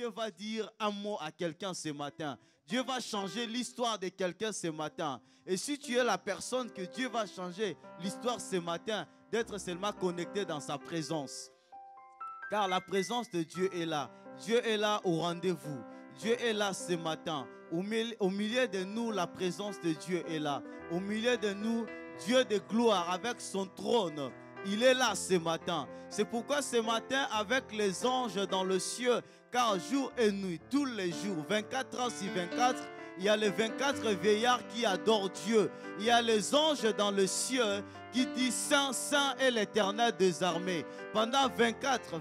Dieu va dire un mot à quelqu'un ce matin. Dieu va changer l'histoire de quelqu'un ce matin. Et si tu es la personne que Dieu va changer l'histoire ce matin, d'être seulement connecté dans sa présence. Car la présence de Dieu est là. Dieu est là au rendez-vous. Dieu est là ce matin. Au milieu de nous, la présence de Dieu est là. Au milieu de nous, Dieu de gloire avec son trône, il est là ce matin. C'est pourquoi ce matin, avec les anges dans le ciel, car jour et nuit, tous les jours, 24 heures sur 24, il y a les 24 vieillards qui adorent Dieu. Il y a les anges dans le ciel qui disent Saint, Saint est l'Éternel des armées. Pendant 24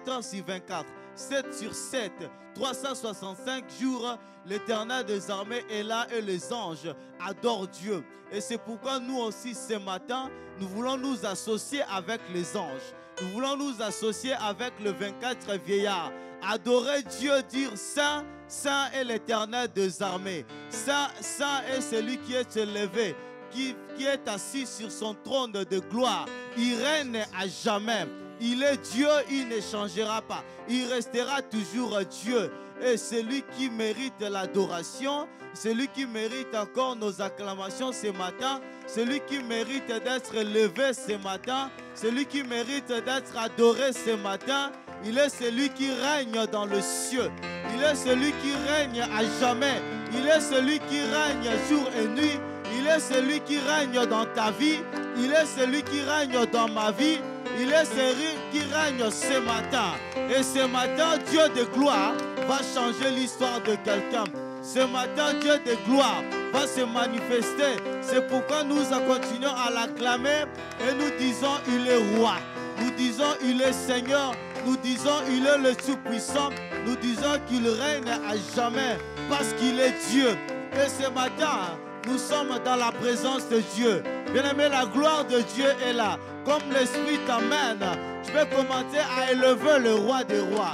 heures sur 24, 7 sur 7, 365 jours, l'Éternel des armées est là et les anges adorent Dieu. Et c'est pourquoi nous aussi ce matin, nous voulons nous associer avec les anges. Nous voulons nous associer avec les 24 vieillards. Adorer Dieu, dire Saint, Saint est l'Éternel des armées. Saint, Saint est celui qui est élevé, qui est assis sur son trône de gloire. Il règne à jamais. Il est Dieu, il ne changera pas. Il restera toujours Dieu. Et celui qui mérite l'adoration, celui qui mérite encore nos acclamations ce matin, celui qui mérite d'être levé ce matin, celui qui mérite d'être adoré ce matin, il est celui qui règne dans le ciel. Il est celui qui règne à jamais. Il est celui qui règne jour et nuit. Il est celui qui règne dans ta vie. Il est celui qui règne dans ma vie. Il est celui qui règne ce matin. Et ce matin, Dieu de gloire va changer l'histoire de quelqu'un. Ce matin, Dieu de gloire va se manifester. C'est pourquoi nous continuons à l'acclamer et nous disons il est roi. Nous disons il est Seigneur. Nous disons il est le Tout-Puissant. Nous disons qu'il règne à jamais parce qu'il est Dieu. Et ce matin, nous sommes dans la présence de Dieu. Bien-aimé, la gloire de Dieu est là. Comme l'Esprit t'amène, tu peux commencer à élever le roi des rois.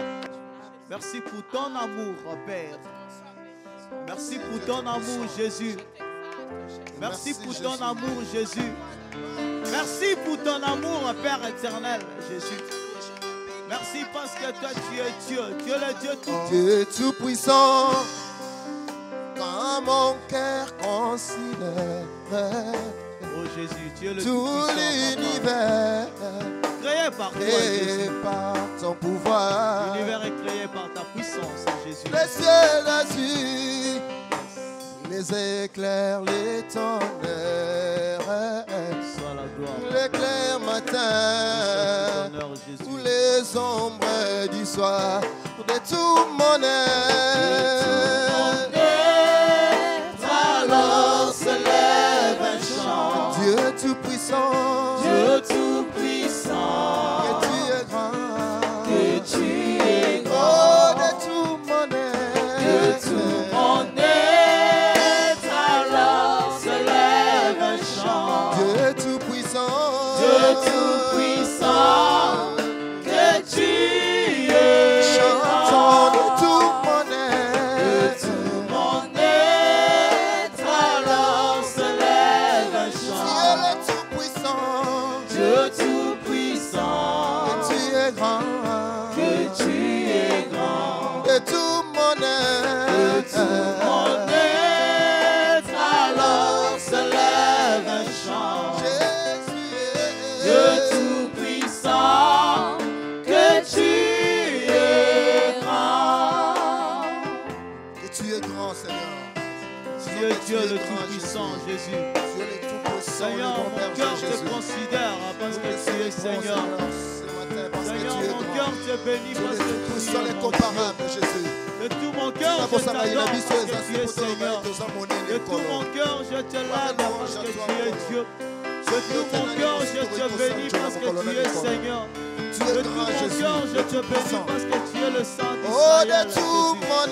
Merci pour ton amour, Père. Merci pour ton amour, Jésus. Merci pour ton amour, Jésus. Merci pour ton amour, Père éternel, Jésus. Merci parce que toi, tu es Dieu. Tu es le Dieu tout-puissant. Dieu tout-puissant, quand mon cœur considère oh Jésus, tu es le tout l'univers, créé par toi, créé Jésus. par ton pouvoir. L'univers est créé par ta puissance, Jésus. Les cieux azur, les éclairs, les tonnerres, Sois la gloire. l'éclair matin, ou les ombres du soir, de tout mon être. Alors se lève un chant. Dieu tout-puissant, Dieu tout-puissant, que tu es grand, que tu es oh, grand, de tout mon être, de tout mon être. Alors se lève un chant. Dieu tout-puissant, Dieu tout-puissant, que tu es chantons grand, de tout mon de être, tout mon être. Alors se lève un chant. Dieu tout-puissant, Dieu tout-puissant, que tu es grand, que tu es grand, de tout mon de tout être, mon être. Alors se lève un chant. Dieu tout-puissant, que tu es grand. que tu es grand, Seigneur. Tu es Dieu le tout-puissant, Jésus. Tu es le tout-puissant, Seigneur, le mon bon cœur berger, te Jésus. considère parce que tu es Seigneur. Seigneur, tu es mon grand. cœur te bénit Tu es parce le que tu tout-puissant, es mon Dieu. l'incomparable, Jésus. De tout mon cœur, je t'adore parce que tu es Seigneur. De tout mon cœur, je te lève parce que tu es Dieu. De tout mon cœur, je te bénis parce que tu es Seigneur. De tout mon cœur, je te bénis parce que tu es le Saint Oh, d'Israël. de tout mon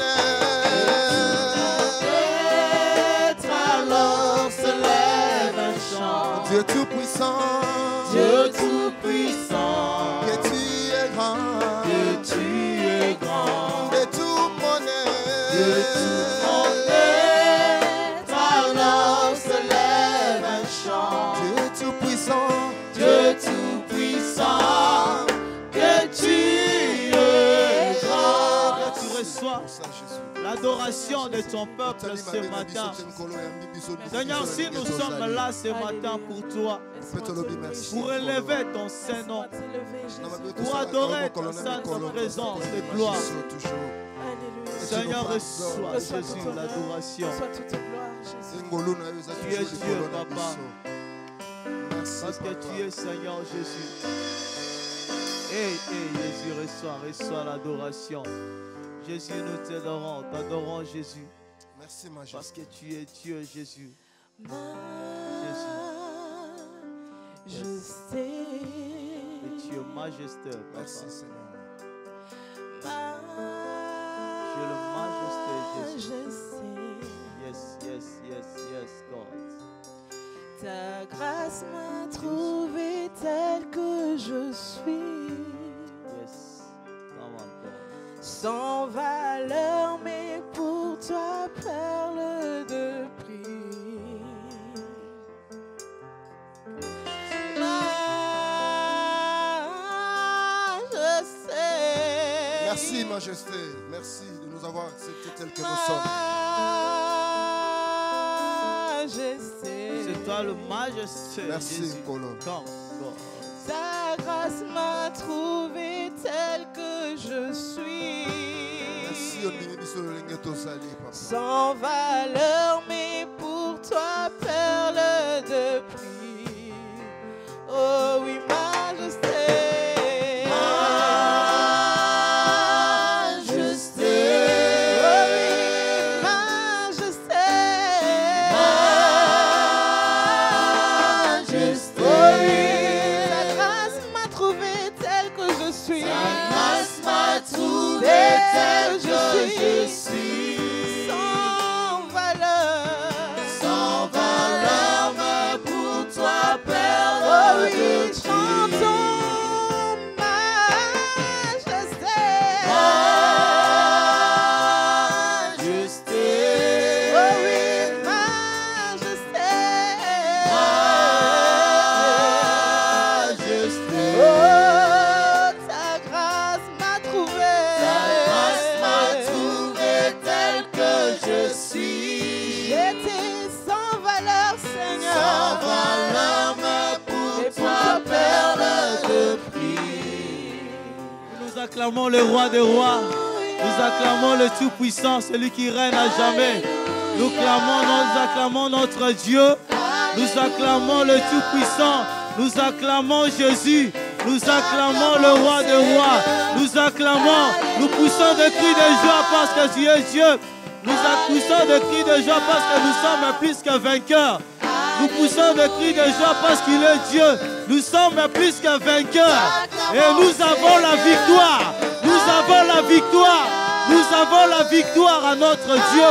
être, alors se lève un chant. Dieu tout-puissant, Dieu tout-puissant, que tu es grand, que tu es grand. de tout mon De tout mon être, alors se lève un chant. Dieu tout-puissant, Dieu tout-puissant, que tu es grand. Que tu reçois l'adoration de ton peuple ce matin. Seigneur, si nous sommes là ce matin pour toi, pour élever ton Saint-Nom, pour adorer ta sainte présence de gloire. Seigneur, reçois, Jésus, l'adoration. Tu es Dieu, Papa. Parce que tu es Seigneur Jésus. Jésus, reçois l'adoration. Jésus, nous t'adorons Jésus. Merci, Majesté. Parce que tu es Dieu, Jésus. Je sais. Et tu es majesté, Papa. Merci, Seigneur. Tu es le majesté, Jésus. Je sais. Yes, God. Ta grâce m'a trouvé tel que je suis. Yes. Come on, God. Sans valeur, mais pour toi, perle de prix. Je sais. Merci, Majesté. Merci de nous avoir acceptés tels que nous sommes. Je sais. C'est toi le majesté, Merci, Jésus. Colon. Come, God. Ta grâce m'a trouvé tel que je suis. Merci, Papa. Sans valeur, mais pour toi, perle de prix. Oh oui, majesté. Majesté. Oh oui, majesté. Majesté. Oh oui, ta grâce m'a trouvé tel que je suis. Ta grâce m'a trouvé tel tel que je suis. Sans valeur. Sans valeur, mais pour toi, perle Oh de oui, prix. chantons majesté. Majesté. Oh oui, majesté. Majesté. Oh, ta grâce m'a trouvé. Ta grâce m'a trouvé tel que je suis. J'étais sans valeur, Seigneur. Sans valeur, mais pour Et toi, pour toi, perle de prix. Nous acclamons le roi des rois. Nous acclamons le Tout-Puissant, celui qui règne à jamais. Nous acclamons notre Dieu. Nous acclamons le Tout-Puissant. Nous acclamons Jésus. Nous acclamons le roi des rois. Nous acclamons. Nous poussons des cris de joie parce que tu es Dieu. Nous poussons des cris de joie parce que nous sommes plus que vainqueurs. Nous poussons des cris de joie parce qu'il est Dieu. Nous sommes plus que vainqueurs. Et nous avons la victoire. Nous avons la victoire. Nous avons la victoire à notre Dieu.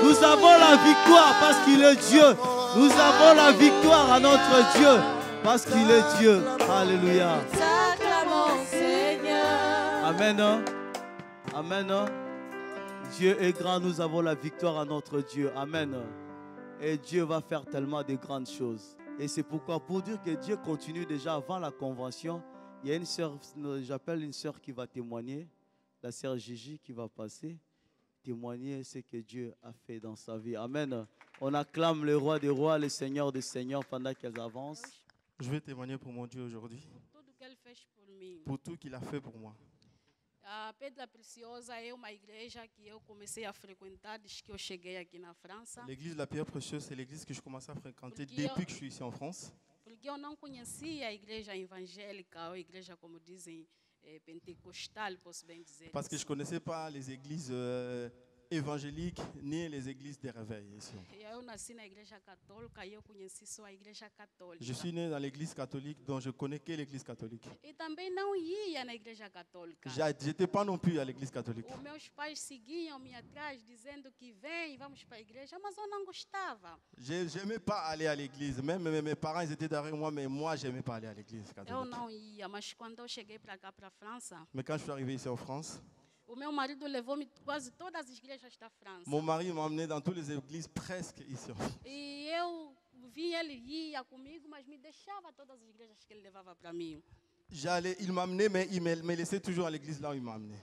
Nous avons la victoire parce qu'il est Dieu. Nous avons la victoire à notre Dieu parce qu'il est Dieu. Alléluia. T'acclamons, Seigneur. Amen. Hein? Amen. Hein? Dieu est grand, nous avons la victoire à notre Dieu. Amen. Et Dieu va faire tellement de grandes choses. Et c'est pourquoi, pour dire que Dieu continue déjà avant la convention, il y a une sœur, j'appelle une sœur qui va témoigner, la sœur Gigi qui va passer, témoigner ce que Dieu a fait dans sa vie. Amen. On acclame le roi des rois, le Seigneur des seigneurs pendant qu'elles avancent. Je vais témoigner pour mon Dieu aujourd'hui, Tudo que ele fez por mim. pour tout qu'il a fait pour moi. A Pedra Preciosa é uma igreja que eu comecei a frequentar desde que eu cheguei aqui na França. L'église de la Pierre Précieuse, c'est l'église que je commence à fréquenter Porque eu- depuis que je suis ici en France. Porque eu não conhecia a igreja evangélica ou a igreja, como dizem, pentecostal, posso bem dizer. Parce que je ne connaissais pas les églises évangéliques ni les églises des réveils ici. Eu nasci na igreja católica e eu conheci só a igreja católica. Je suis né dans l'église catholique, dont je connais que l'église catholique. E também não ia na igreja católica. Je n'étais pas non plus à l'église catholique. Os meus pais seguiam-me atrás dizendo que vem, vamos para a igreja, mas eu não gostava. Je n'aimais pas aller à l'église. Même mes parents ils étaient derrière moi, mais moi, je n'aimais pas aller à l'église Eu catholique. não ia, mas quando eu cheguei para cá, para a França, Mais quand je suis arrivé ici en France, o meu marido levou-me quase todas as igrejas da França. mon mari m'a emmené dans toutes les églises presque ici en France. E eu vi ele ia comigo, mas me deixava todas as igrejas que ele levava para mim. Il m'a amené, mais il me laissait toujours à l'église là où il m'a amené.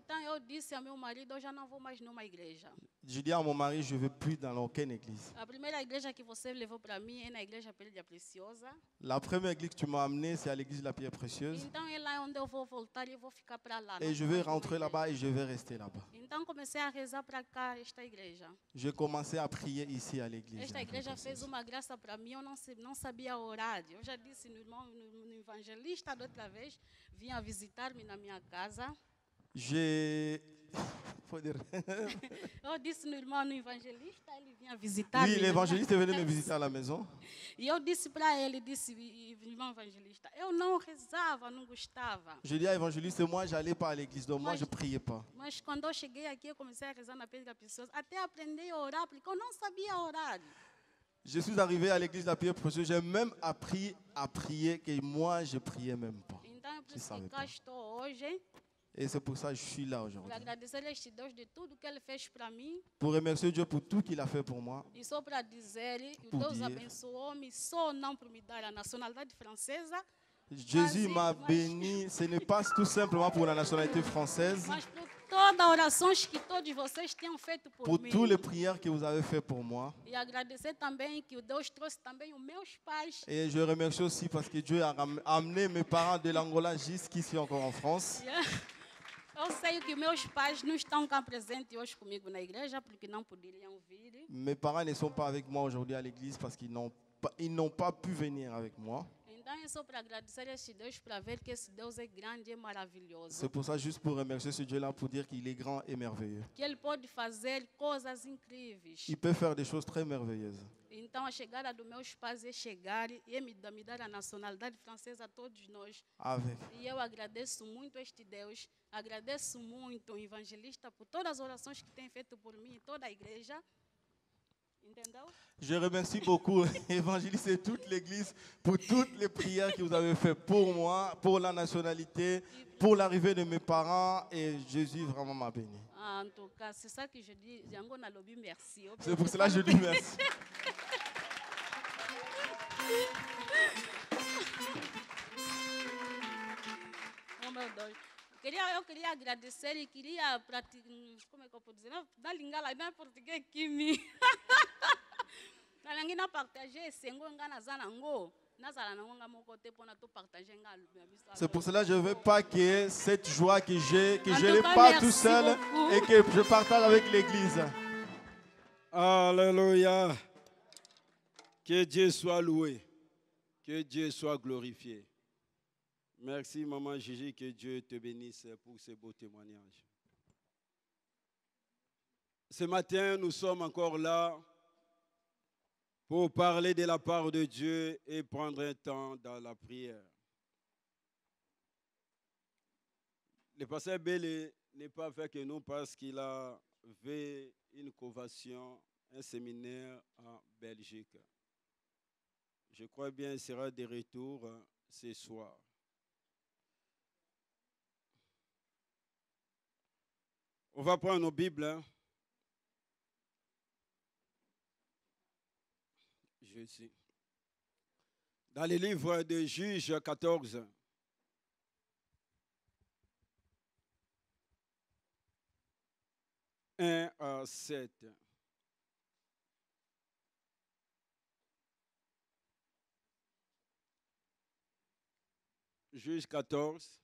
Então eu disse ao meu marido, eu já não vou mais numa igreja. Je dis à mon mari, je ne veux plus dans aucune église. A primeira igreja que você levou para mim é na igreja Pedra Preciosa. La première église que tu m'as amené, c'est à l'église de la Pierre Précieuse. Então é lá onde eu vou voltar e eu vou ficar para lá. Et je vais rentrer là-bas et je vais rester là-bas. Então comecei a rezar para cá, esta igreja. J'ai commencé à prier ici à l'église. Esta igreja fez uma graça para mim, eu não sabia orar. Eu já disse no irmão, no evangelista, da outra vez, vinha visitar-me na minha casa. Eu disse no irmão, no evangelista, ele vinha visitar-me. Oui, l'évangéliste est venu me visiter à la maison. E eu disse para ele, irmão evangelista, eu não rezava, não gostava. Je dis à l'évangéliste, moi, j'allais pas à l'église, donc moi, je priais pas. Mas quando eu cheguei aqui, eu comecei a rezar na Pedra Preciosa, até aprendi a orar, porque eu não sabia orar. Je suis arrivé à l'église de la Pierre Précieuse, j'ai même appris à prier, que moi, je priais même pas. Então, eu preciso que cá estou hoje. Et c'est pour ça que je suis là aujourd'hui. Para agradecer a este Deus de tudo que Ele fez para mim. Pour remercier Dieu pour tout qu'il a fait pour moi. E só para dizer que Deus abençoou-me só não por me dar a nacionalidade francesa. Jésus m'a béni, ce n'est pas tout simplement pour la nationalité française. Mas por todas as orações que todos vocês tenham feito por mim. Pour toutes les prières que vous avez fait pour moi. E agradecer também que Deus trouxe também os meus pais. Et je remercie aussi parce que Dieu a amené mes parents de l'Angola jusqu'ici encore en France. Eu sei que meus pais não estão cá presentes hoje comigo na igreja porque não poderiam vir. Mes parents ne sont pas avec moi aujourd'hui à l'église parce qu'ils n'ont pas pu venir avec moi. Então é só para agradecer a este Deus, para ver que esse Deus é grande e maravilhoso. C'est pour ça, juste pour remercier ce Dieu-là, pour dire qu'il est grand et merveilleux. Que Ele pode fazer coisas incríveis. Il peut faire des choses très merveilleuses. Então a chegada dos meus pais é chegar e me dar a nacionalidade francesa a todos nós. Avec. E eu agradeço muito a este Deus, agradeço muito o evangelista por todas as orações que tem feito por mim e toda a igreja. Entendeu? Je remercie beaucoup l'évangéliste et toute l'église pour toutes les prières que vous avez faites pour moi, pour la nationalité, pour l'arrivée de mes parents, et Jésus vraiment m'a béni. En tout cas, c'est ça que je dis. Merci. C'est pour cela que je dis merci. Oh meu Deus. Eu queria agradecer e queria praticar, como é que eu posso dizer? Na lingala, não é português que me. Na lingala partager, sengo ngana zanango. C'est pour cela que je ne veux pas que cette joie que je n'ai pas tout seul et que je partage avec l'église. Alléluia. Que Dieu soit loué. Que Dieu soit glorifié. Merci, maman Gigi, que Dieu te bénisse pour ces beaux témoignages. Ce matin, nous sommes encore là pour parler de la part de Dieu et prendre un temps dans la prière. Le pasteur Bélé n'est pas fait que nous parce qu'il a fait une convention, un séminaire en Belgique. Je crois bien qu'il sera de retour ce soir. On va prendre nos Bibles. Dans le livre de Juges 14. « 1 à 7. Juges 14.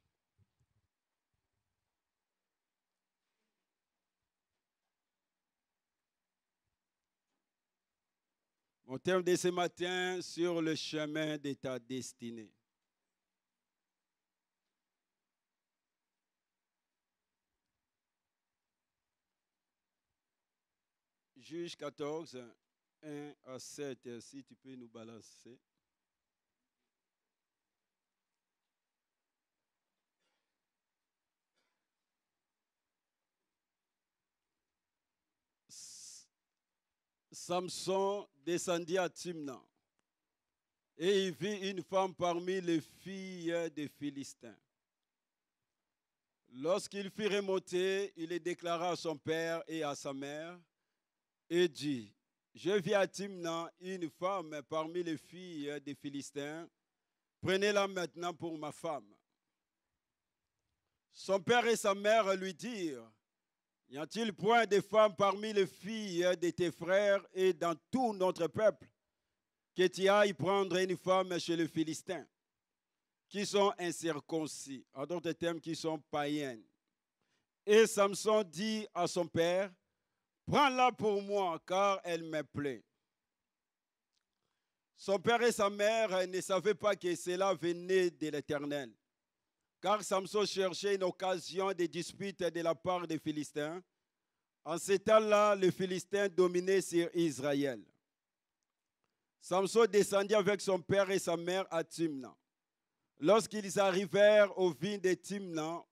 Mon thème de ce matin, sur le chemin de ta destinée. Juge 14, 1 à 7, si tu peux nous balancer. Samson descendit à Timna et il vit une femme parmi les filles des Philistins. Lorsqu'il fut remonté, il le déclara à son père et à sa mère et dit, « Je vis à Timna une femme parmi les filles des Philistins. Prenez-la maintenant pour ma femme. » Son père et sa mère lui dirent, y a-t-il point de femmes parmi les filles de tes frères et dans tout notre peuple que tu ailles prendre une femme chez les Philistins, qui sont incirconcis, en d'autres termes, qui sont païennes. Et Samson dit à son père, prends-la pour moi, car elle me plaît. Son père et sa mère ne savaient pas que cela venait de l'Éternel, car Samson cherchait une occasion de dispute de la part des Philistins. En ce temps-là, les Philistins dominaient sur Israël. Samson descendit avec son père et sa mère à Timna. Lorsqu'ils arrivèrent aux vignes de Timna,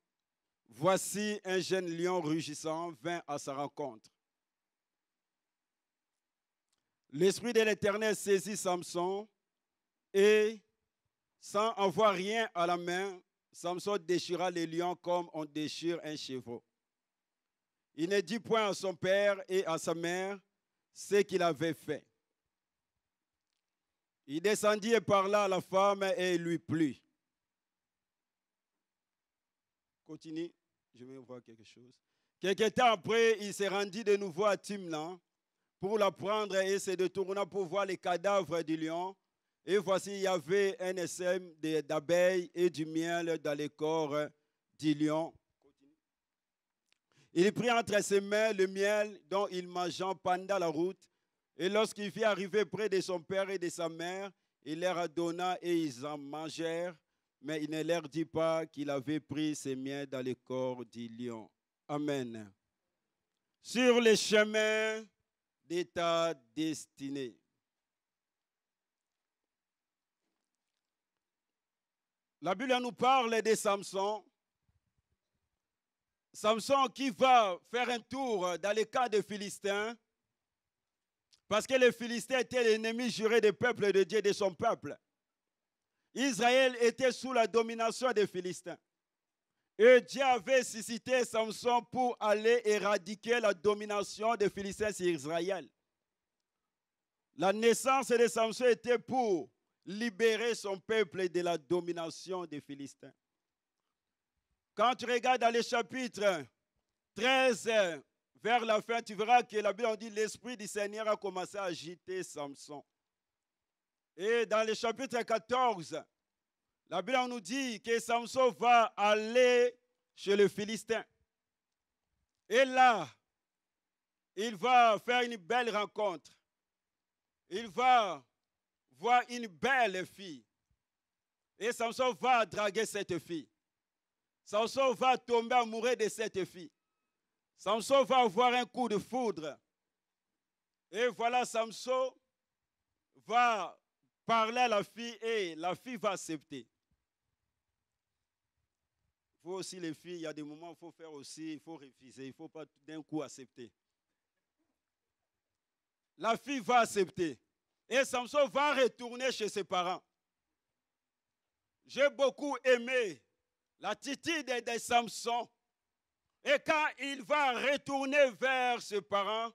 voici un jeune lion rugissant vint à sa rencontre. L'Esprit de l'Éternel saisit Samson et, sans avoir rien à la main, Samson déchira le lion comme on déchire un chevreau. Il ne dit point à son père et à sa mère ce qu'il avait fait. Il descendit et parla à la femme et il lui plut. Continue, je vais voir quelque chose. Quelque temps après, il se rendit de nouveau à Timna pour la prendre et se détourna pour voir les cadavres du lion. Et voici, il y avait un essaim d'abeilles et du miel dans les corps du lion. Il prit entre ses mains le miel dont il mangeait pendant la route. Et lorsqu'il fit arriver près de son père et de sa mère, il leur donna et ils en mangèrent. Mais il ne leur dit pas qu'il avait pris ses miels dans le corps du lion. Amen. Sur les chemins de ta destinée. La Bible nous parle de Samson. Samson qui va faire un tour dans les camps des Philistins. Parce que les Philistins étaient l'ennemi juré du peuple de Dieu, de son peuple. Israël était sous la domination des Philistins. Et Dieu avait suscité Samson pour aller éradiquer la domination des Philistins sur Israël. La naissance de Samson était pour libérer son peuple de la domination des Philistins. Quand tu regardes dans le chapitre 13, vers la fin, tu verras que la Bible dit l'Esprit du Seigneur a commencé à agiter Samson. Et dans le chapitre 14, la Bible nous dit que Samson va aller chez les Philistins. Et là, il va faire une belle rencontre. Il va voir une belle fille. Et Samson va draguer cette fille. Samson va tomber amoureux de cette fille. Samson va avoir un coup de foudre. Et voilà, Samson va parler à la fille et la fille va accepter. Il faut aussi, les filles, il y a des moments où il faut faire aussi, il faut refuser, il ne faut pas d'un coup accepter. La fille va accepter. Et Samson va retourner chez ses parents. J'ai beaucoup aimé l'attitude de Samson. Et quand il va retourner vers ses parents,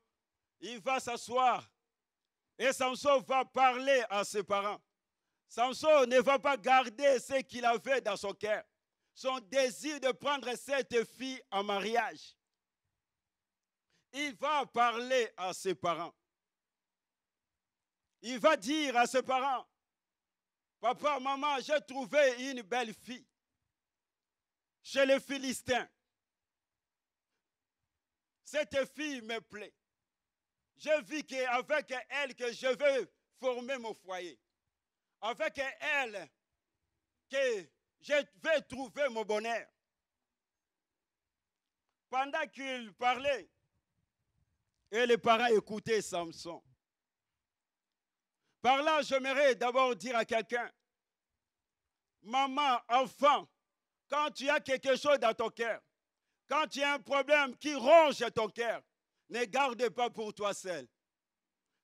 il va s'asseoir. Et Samson va parler à ses parents. Samson ne va pas garder ce qu'il avait dans son cœur. Son désir de prendre cette fille en mariage. Il va parler à ses parents. Il va dire à ses parents, papa, maman, j'ai trouvé une belle fille chez les Philistins. Cette fille me plaît. J'ai vu qu'avec elle que je vais former mon foyer. Avec elle que je vais trouver mon bonheur. Pendant qu'il parlait, et les parents écoutaient Samson. Par là, j'aimerais d'abord dire à quelqu'un, maman, enfant, quand tu as quelque chose dans ton cœur, quand tu as un problème qui ronge ton cœur, ne garde pas pour toi seul.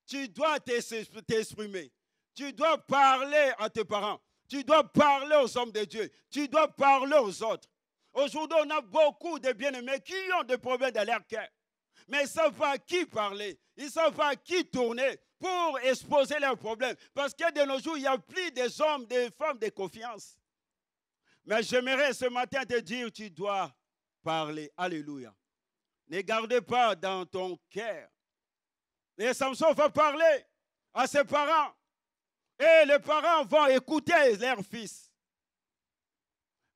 Tu dois t'exprimer. Tu dois parler à tes parents. Tu dois parler aux hommes de Dieu. Tu dois parler aux autres. Aujourd'hui, on a beaucoup de bien-aimés qui ont des problèmes dans leur cœur. Mais ils ne savent pas à qui parler. Ils ne savent pas à qui tourner pour exposer leurs problèmes. Parce que de nos jours, il n'y a plus des hommes, des femmes de confiance. Mais j'aimerais ce matin te dire, tu dois parler. Alléluia. Ne gardez pas dans ton cœur. Et Samson va parler à ses parents. Et les parents vont écouter leur fils.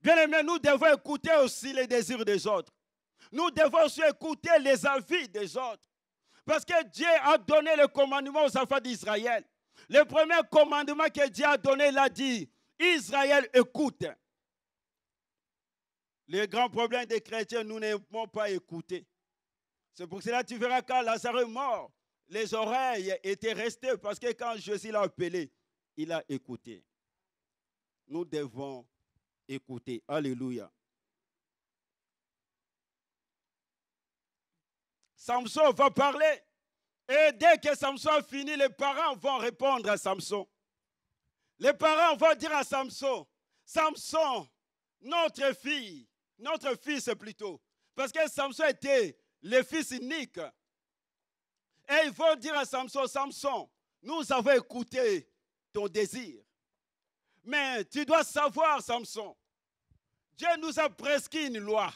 Bien aimé, nous devons écouter aussi les désirs des autres. Nous devons aussi écouter les avis des autres. Parce que Dieu a donné le commandement aux enfants d'Israël. Le premier commandement que Dieu a donné, il a dit, Israël, écoute. Le grand problème des chrétiens, nous n'aimons pas écouter. C'est pour cela que tu verras quand Lazare est mort, les oreilles étaient restées parce que quand Jésus l'a appelé, il a écouté. Nous devons écouter. Alléluia. Samson va parler. Et dès que Samson a fini, les parents vont répondre à Samson. Les parents vont dire à Samson, Samson, notre fils plutôt. Parce que Samson était le fils unique. Et ils vont dire à Samson, Samson, nous avons écouté ton désir. Mais tu dois savoir, Samson, Dieu nous a prescrit une loi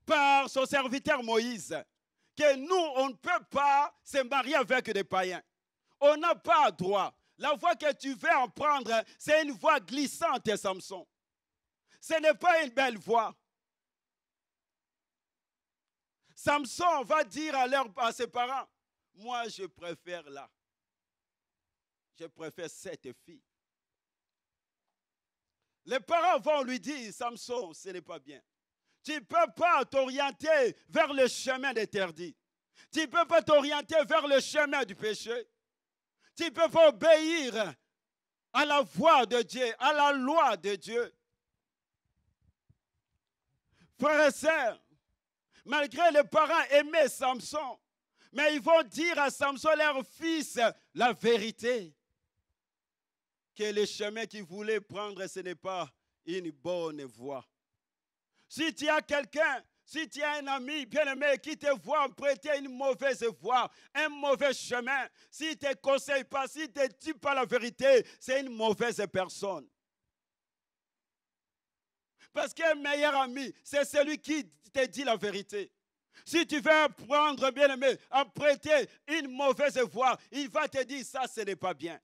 par son serviteur Moïse, que nous, on ne peut pas se marier avec des païens. On n'a pas droit. La voie que tu veux en prendre, c'est une voie glissante, Samson. Ce n'est pas une belle voie. Samson va dire à ses parents, moi je préfère là. Je préfère cette fille. Les parents vont lui dire, Samson, ce n'est pas bien. Tu ne peux pas t'orienter vers le chemin interdit. Tu ne peux pas t'orienter vers le chemin du péché. Tu ne peux pas obéir à la voix de Dieu, à la loi de Dieu. Frères et sœurs, malgré les parents aimaient Samson, mais ils vont dire à Samson, leur fils, la vérité. Que le chemin qu'ils voulaient prendre, ce n'est pas une bonne voie. Si tu as quelqu'un, si tu as un ami bien-aimé qui te voit prêter une mauvaise voie, un mauvais chemin, s'il ne te conseille pas, s'il ne te dit pas la vérité, c'est une mauvaise personne. Parce qu'un meilleur ami, c'est celui qui te dit la vérité. Si tu veux prendre, bien-aimé, à prêter une mauvaise voie, il va te dire ça, ce n'est pas bien.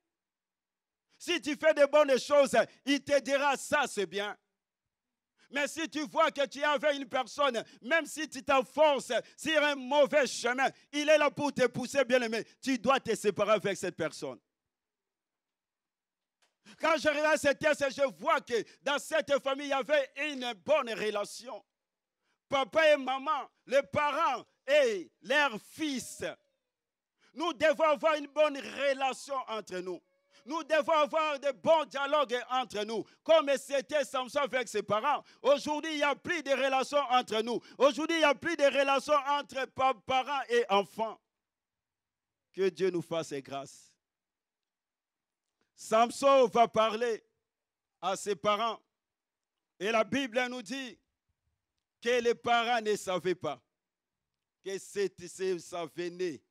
Si tu fais de bonnes choses, il te dira ça, c'est bien. Mais si tu vois que tu es avec une personne, même si tu t'enfonces sur un mauvais chemin, il est là pour te pousser, bien-aimé. Tu dois te séparer avec cette personne. Quand je regarde ce texte, je vois que dans cette famille, il y avait une bonne relation. Papa et maman, les parents et leurs fils. Nous devons avoir une bonne relation entre nous. Nous devons avoir de bons dialogues entre nous, comme c'était Samson avec ses parents. Aujourd'hui, il n'y a plus de relations entre nous. Aujourd'hui, il n'y a plus de relations entre parents et enfants. Que Dieu nous fasse grâce. Samson va parler à ses parents. Et la Bible nous dit que les parents ne savaient pas que ça venait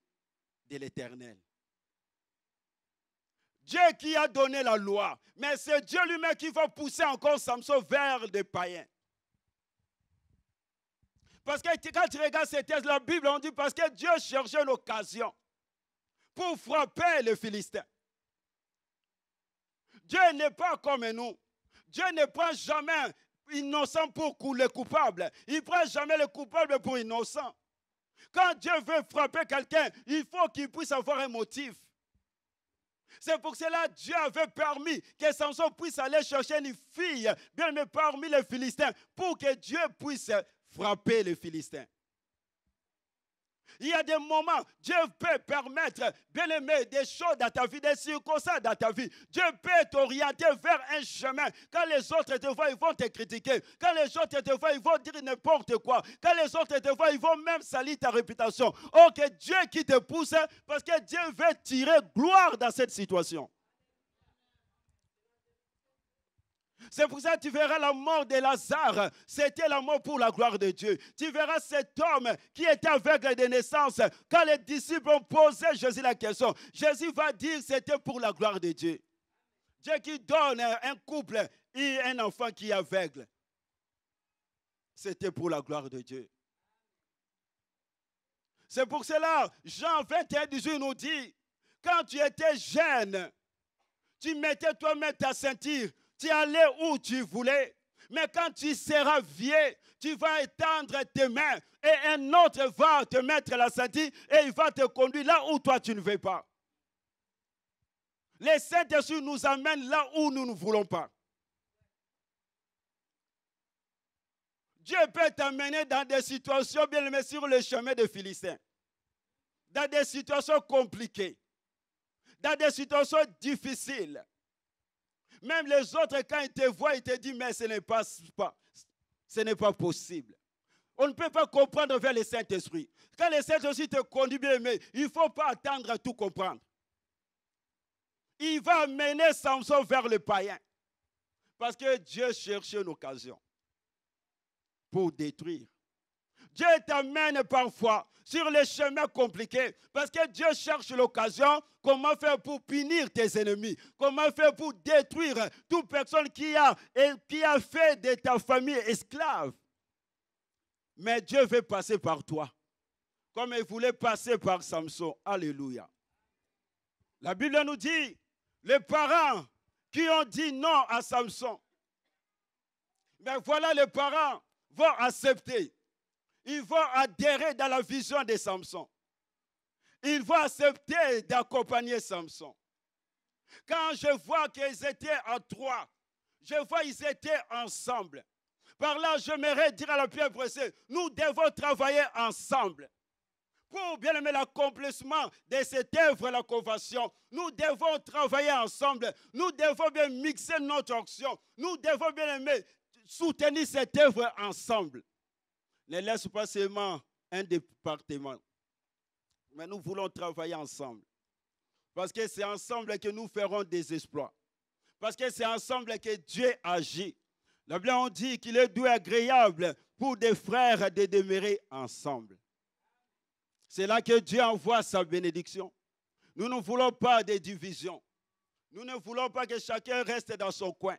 de l'Éternel. Dieu qui a donné la loi, mais c'est Dieu lui-même qui va pousser encore Samson vers des païens. Parce que quand tu regardes ces textes, la Bible on dit parce que Dieu cherchait une occasion pour frapper les Philistins. Dieu n'est pas comme nous. Dieu ne prend jamais innocent pour le coupable. Il ne prend jamais le coupable pour innocent. Quand Dieu veut frapper quelqu'un, il faut qu'il puisse avoir un motif. C'est pour cela que Dieu avait permis que Samson puisse aller chercher une fille, bien aimée parmi les Philistins, pour que Dieu puisse frapper les Philistins. Il y a des moments, Dieu peut permettre, bien aimé, des choses dans ta vie, des circonstances dans ta vie. Dieu peut t'orienter vers un chemin. Quand les autres te voient, ils vont te critiquer. Quand les autres te voient, ils vont dire n'importe quoi. Quand les autres te voient, ils vont même salir ta réputation. Oh, que Dieu qui te pousse, parce que Dieu veut tirer gloire dans cette situation. C'est pour ça que tu verras la mort de Lazare. C'était la mort pour la gloire de Dieu. Tu verras cet homme qui était aveugle de naissance. Quand les disciples ont posé Jésus la question, Jésus va dire que c'était pour la gloire de Dieu. Dieu qui donne un couple et un enfant qui est aveugle. c'était pour la gloire de Dieu. C'est pour cela, Jean 21, 18 nous dit, quand tu étais jeune, tu mettais toi-même ta ceinture, tu allais où tu voulais. Mais quand tu seras vieux, tu vas étendre tes mains et un autre va te mettre la ceinture et il va te conduire là où toi tu ne veux pas. Les Saint-Esprit nous amènent là où nous ne voulons pas. Dieu peut t'amener dans des situations bien aimées sur le chemin des Philistins, dans des situations compliquées, dans des situations difficiles. Même les autres, quand ils te voient, ils te disent, mais ce n'est pas possible. On ne peut pas comprendre vers le Saint-Esprit. Quand le Saint-Esprit te conduit bien aimé, il ne faut pas attendre à tout comprendre. Il va mener Samson vers le païen. Parce que Dieu cherchait une occasion pour détruire. Dieu t'amène parfois sur les chemins compliqués parce que Dieu cherche l'occasion. Comment faire pour punir tes ennemis? Comment faire pour détruire toute personne qui a fait de ta famille esclave? Mais Dieu veut passer par toi, comme il voulait passer par Samson. Alléluia. La Bible nous dit, les parents qui ont dit non à Samson, ben voilà, les parents vont accepter. Ils vont adhérer dans la vision de Samson. Ils vont accepter d'accompagner Samson. Quand je vois qu'ils étaient en trois, je vois qu'ils étaient ensemble. Par là, j'aimerais dire à la pierre pressée, nous devons travailler ensemble. Pour bien aimer l'accomplissement de cette œuvre, la conversion, nous devons travailler ensemble. Nous devons bien mixer notre action. Nous devons bien aimer soutenir cette œuvre ensemble. Ne laisse pas seulement un département. Mais nous voulons travailler ensemble. Parce que c'est ensemble que nous ferons des exploits. Parce que c'est ensemble que Dieu agit. La Bible on dit qu'il est doux et agréable pour des frères de demeurer ensemble. C'est là que Dieu envoie sa bénédiction. Nous ne voulons pas de division. Nous ne voulons pas que chacun reste dans son coin.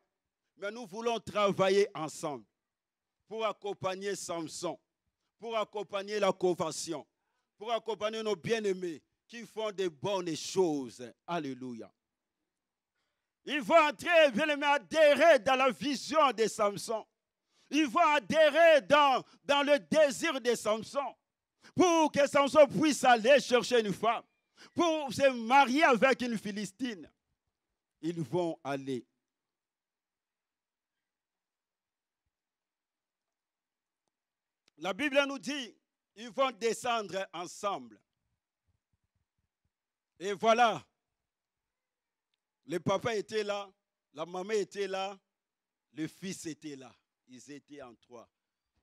Mais nous voulons travailler ensemble pour accompagner Samson, pour accompagner la conversion, pour accompagner nos bien-aimés qui font de bonnes choses. Alléluia. Ils vont entrer, bien-aimés, adhérer dans la vision de Samson. Ils vont adhérer dans le désir de Samson pour que Samson puisse aller chercher une femme, pour se marier avec une Philistine. Ils vont aller. La Bible nous dit, ils vont descendre ensemble. Et voilà, le papa était là, la maman était là, le fils était là. Ils étaient en trois,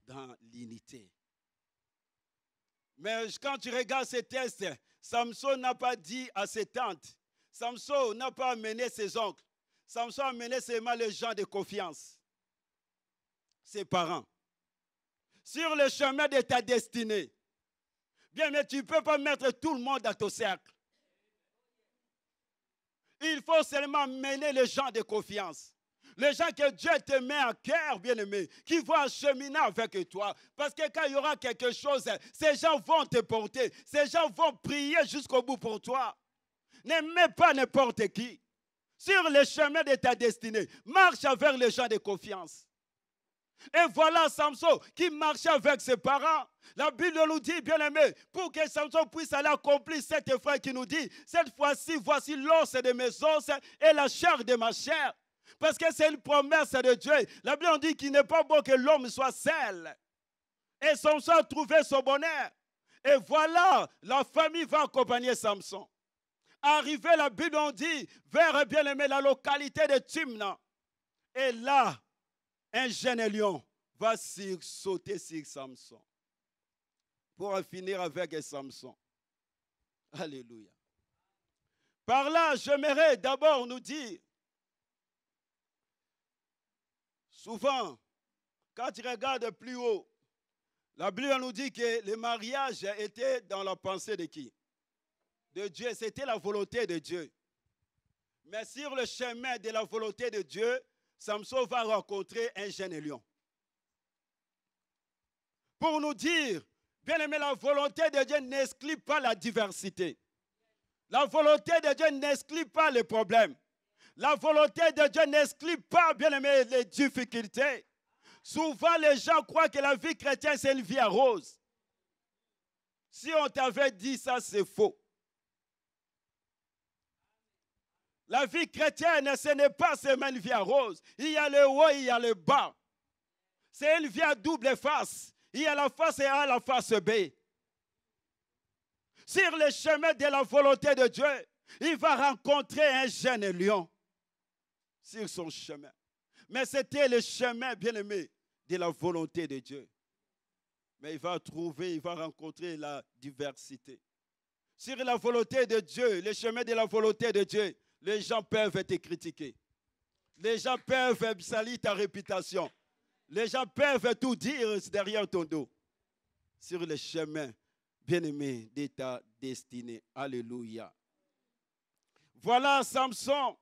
dans l'unité. Mais quand tu regardes ces textes, Samson n'a pas dit à ses tantes, Samson n'a pas amené ses oncles, Samson a amené seulement les gens de confiance, ses parents. Sur le chemin de ta destinée, bien, mais tu ne peux pas mettre tout le monde dans ton cercle. Il faut seulement mener les gens de confiance. Les gens que Dieu te met en cœur, bien-aimé, qui vont acheminer avec toi. Parce que quand il y aura quelque chose, ces gens vont te porter. Ces gens vont prier jusqu'au bout pour toi. Ne mets pas n'importe qui. Sur le chemin de ta destinée, marche avec les gens de confiance. Et voilà Samson qui marchait avec ses parents. La Bible nous dit, bien aimé, pour que Samson puisse aller accomplir cette phrase qui nous dit, cette fois-ci, voici l'os de mes os et la chair de ma chair. Parce que c'est une promesse de Dieu. La Bible nous dit qu'il n'est pas bon que l'homme soit seul. Et Samson a trouvé son bonheur. Et voilà, la famille va accompagner Samson. Arrivé, la Bible nous dit, vers, bien aimé, la localité de Timna. Et là, un jeune lion va sauter sur Samson pour en finir avec Samson. Alléluia. Par là, j'aimerais d'abord nous dire, souvent, quand tu regardes plus haut, la Bible nous dit que le mariage était dans la pensée de qui? De Dieu. C'était la volonté de Dieu. Mais sur le chemin de la volonté de Dieu, Samson va rencontrer un jeune lion. pour nous dire, bien aimé, la volonté de Dieu n'exclut pas la diversité. La volonté de Dieu n'exclut pas les problèmes. La volonté de Dieu n'exclut pas, bien aimé, les difficultés. Souvent, les gens croient que la vie chrétienne, c'est une vie à rose. Si on t'avait dit ça, c'est faux. La vie chrétienne, ce n'est pas seulement une vie à rose. Il y a le haut, il y a le bas. C'est une vie à double face. Il y a la face A, la face B. Sur le chemin de la volonté de Dieu, il va rencontrer un jeune lion sur son chemin. Mais c'était le chemin, bien-aimé, de la volonté de Dieu. Mais il va rencontrer la diversité. Sur la volonté de Dieu, le chemin de la volonté de Dieu, les gens peuvent te critiquer. Les gens peuvent salir ta réputation. Les gens peuvent tout dire derrière ton dos. Sur le chemin, bien-aimé, de ta destinée. Alléluia. Voilà Samson.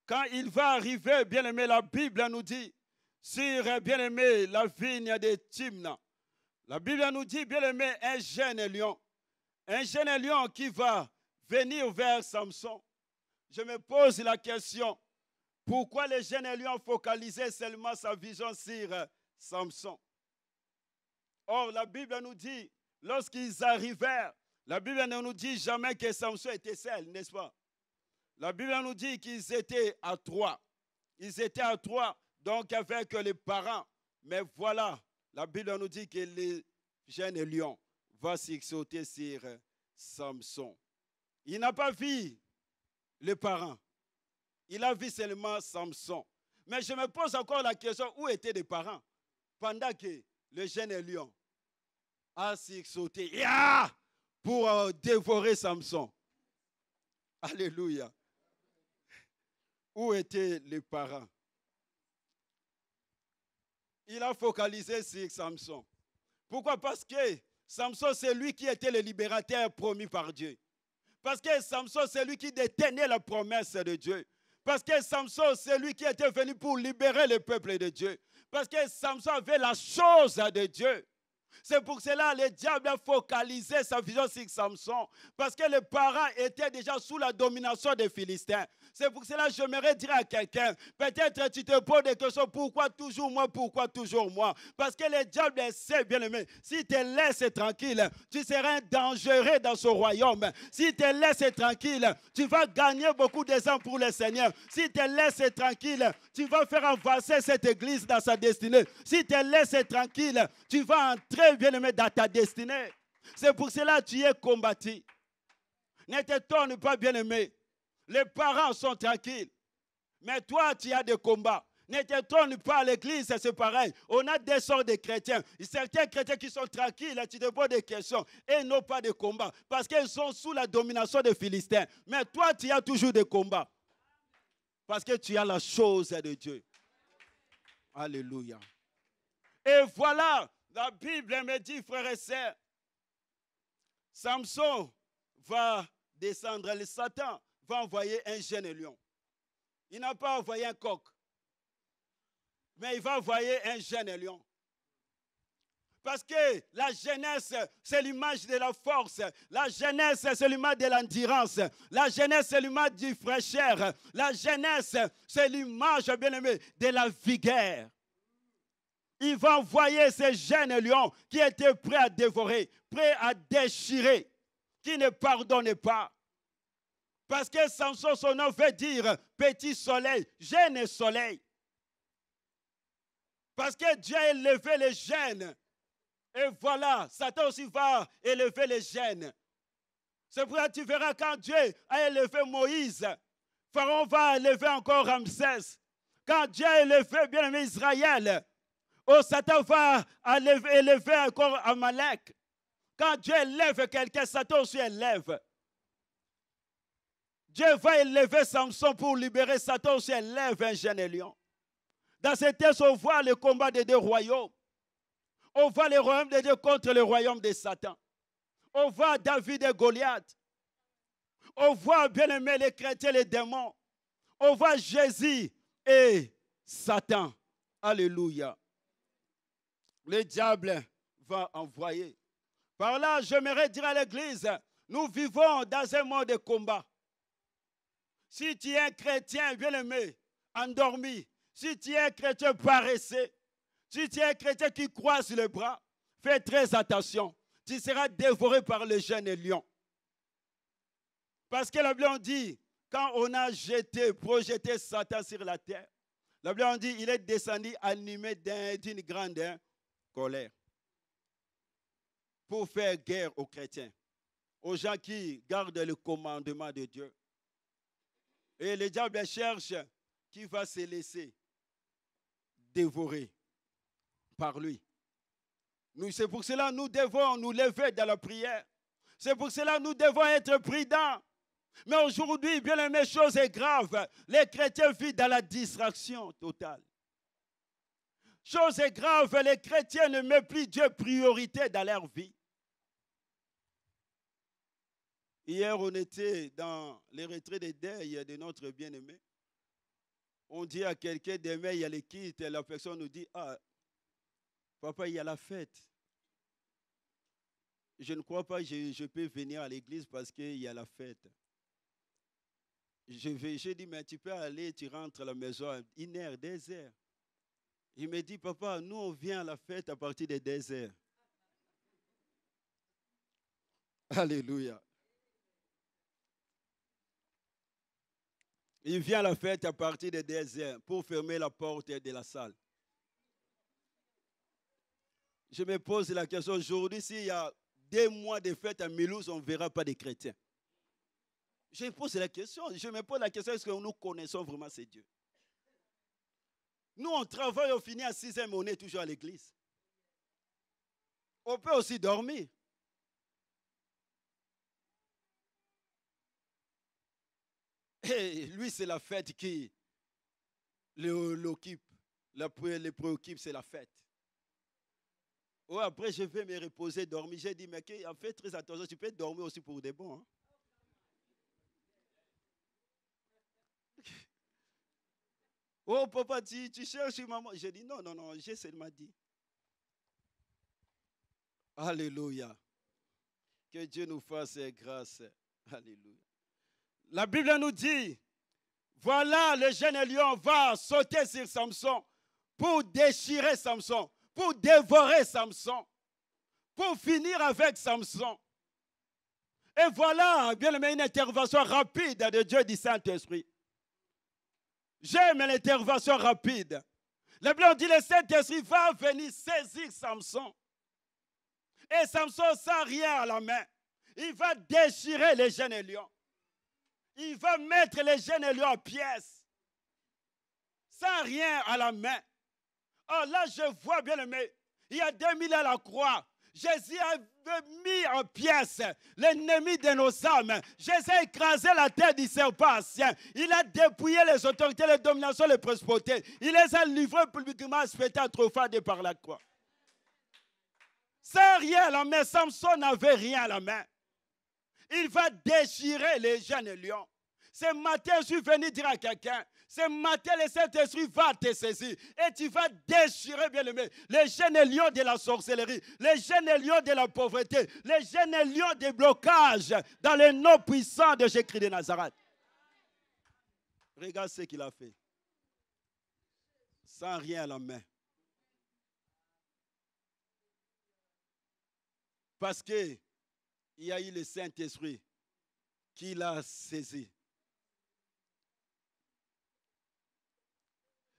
Quand il va arriver, bien-aimé, la Bible nous dit, sur, bien-aimé, la vigne de Timna. La Bible nous dit, bien-aimé, un jeune lion. Un jeune lion qui va venir vers Samson. Je me pose la question, pourquoi le jeune lion focalisait seulement sa vision sur Samson? Or, la Bible nous dit, lorsqu'ils arrivèrent, la Bible ne nous dit jamais que Samson était seul, n'est-ce pas? La Bible nous dit qu'ils étaient à 3. Ils étaient à 3, donc avec les parents. Mais voilà, la Bible nous dit que le jeune lion va sauter sur Samson. Il n'a pas vu les parents. Il a vu seulement Samson. Mais je me pose encore la question, où étaient les parents pendant que le jeune lion a sauté pour dévorer Samson? Alléluia. Où étaient les parents? Il a focalisé sur Samson. Pourquoi? Parce que Samson, c'est lui qui était le libérateur promis par Dieu. Parce que Samson, c'est lui qui détenait la promesse de Dieu. Parce que Samson, c'est lui qui était venu pour libérer le peuple de Dieu. Parce que Samson avait la chose de Dieu. C'est pour cela que le diable a focalisé sa vision sur Samson. Parce que les parents étaient déjà sous la domination des Philistins. C'est pour cela que j'aimerais dire à quelqu'un, peut-être tu te poses des questions, pourquoi toujours moi, pourquoi toujours moi? Parce que le diable sait, bien aimé, si tu te laisses tranquille, tu seras dangereux dans ce royaume. Si tu te laisses tranquille, tu vas gagner beaucoup de gens pour le Seigneur. Si tu te laisses tranquille, tu vas faire avancer cette église dans sa destinée. Si tu te laisses tranquille, tu vas entrer, bien aimé, dans ta destinée. C'est pour cela que tu es combattu. Ne t'étonne pas, bien aimé. Les parents sont tranquilles. Mais toi, tu as des combats. Ne t'étonne pas, l'église, c'est pareil. On a des sortes de chrétiens. Certains chrétiens qui sont tranquilles, tu te poses des questions et n'ont pas de combat. Parce qu'ils sont sous la domination des Philistins. Mais toi, tu as toujours des combats. Parce que tu as la chose de Dieu. Alléluia. Et voilà, la Bible me dit, frères et sœurs, Samson va descendre, le Satan va envoyer un jeune lion. Il n'a pas envoyé un coq, mais il va envoyer un jeune lion. Parce que la jeunesse, c'est l'image de la force. La jeunesse, c'est l'image de l'endurance. La jeunesse, c'est l'image du fraîcheur. La jeunesse, c'est l'image, bien aimé, de la vigueur. Il va envoyer ce jeune lion qui était prêt à dévorer, prêt à déchirer, qui ne pardonne pas. Parce que Samson, son nom veut dire petit soleil, jeune soleil. Parce que Dieu a élevé les jeunes. Et voilà, Satan aussi va élever les jeunes. C'est pour ça que tu verras quand Dieu a élevé Moïse, Pharaon va élever encore Ramsès. Quand Dieu a élevé bien aimé Israël, Satan va élever encore Amalek. Quand Dieu élève quelqu'un, Satan aussi élève. Dieu va élever Samson pour libérer Satan aussi élève un jeune lion. Dans ce texte, on voit le combat des deux royaumes. On voit le royaume de Dieu contre le royaume de Satan. On voit David et Goliath. On voit bien aimé les chrétiens, les démons. On voit Jésus et Satan. Alléluia. Le diable va envoyer. Par là, j'aimerais dire à l'Église, nous vivons dans un monde de combat. Si tu es un chrétien bien-aimé, endormi, si tu es un chrétien paresseux, si tu es un chrétien qui croise les bras, fais très attention. Tu seras dévoré par le jeune lion. Parce que la Bible dit, quand on a projeté Satan sur la terre, la Bible dit, il est descendu animé d'une grande colère pour faire guerre aux chrétiens, aux gens qui gardent le commandement de Dieu. Et le diable cherche qui va se laisser dévorer par lui. C'est pour cela que nous devons nous lever dans la prière. C'est pour cela que nous devons être prudents. Mais aujourd'hui, bien aimé, chose est grave. Les chrétiens vivent dans la distraction totale. Chose est grave, les chrétiens ne mettent plus Dieu priorité dans leur vie. Hier, on était dans les retraits de deuil de notre bien-aimé. On dit à quelqu'un demain, il y a les quittes, et la personne nous dit, ah, papa, il y a la fête. Je ne crois pas que je peux venir à l'église parce qu'il y a la fête. J'ai dit, mais tu peux aller, tu rentres à la maison à 1 heure, 2 heures. Il me dit, papa, nous on vient à la fête à partir de 2 heures. Alléluia. Il vient à la fête à partir de 2 heures pour fermer la porte de la salle. Je me pose la question, aujourd'hui, s'il y a 2 mois de fête à Milouz, on ne verra pas de chrétiens. Je me pose la question, est-ce que nous connaissons vraiment ces dieux? Nous, on travaille, on finit à 6h, mais on est toujours à l'église. On peut aussi dormir. Et lui, c'est la fête qui l'occupe. Les préoccupe, c'est la fête. Oh, après, je vais me reposer, dormir. J'ai dit, mais en fait, très attention, tu peux dormir aussi pour des bons. Hein? Oh, papa, tu cherches maman. J'ai dit, non, j'ai seulement dit. Alléluia. Que Dieu nous fasse grâce. Alléluia. La Bible nous dit, voilà, le jeune lion va sauter sur Samson pour déchirer Samson, pour dévorer Samson, pour finir avec Samson. Et voilà, bien aimé, une intervention rapide de Dieu du Saint-Esprit. J'aime l'intervention rapide. La Bible dit, le Saint-Esprit va venir saisir Samson. Et Samson sans rien à la main. Il va déchirer les jeunes lions. Il va mettre les jeunes lions en pièces. Sans rien à la main. Oh là, je vois bien aimé. Il y a 2000 ans à la croix. Jésus a mis en pièces l'ennemi de nos âmes. Jésus a écrasé la tête du serpent ancien. Il a dépouillé les autorités, les dominations, les principautés. Il les a livrés publiquement à spectacle trophée par la croix. Sans rien à la main, Samson n'avait rien à la main. Il va déchirer les jeunes lions. Ce matin, je suis venu dire à quelqu'un, ce matin, le Saint-Esprit va te saisir et tu vas déchirer, bien aimé, les jeunes lions de la sorcellerie, les jeunes lions de la pauvreté, les jeunes lions des blocages dans le nom puissant de Jésus-Christ de Nazareth. Regarde ce qu'il a fait. Sans rien à la main. Parce qu'il y a eu le Saint-Esprit qui l'a saisi.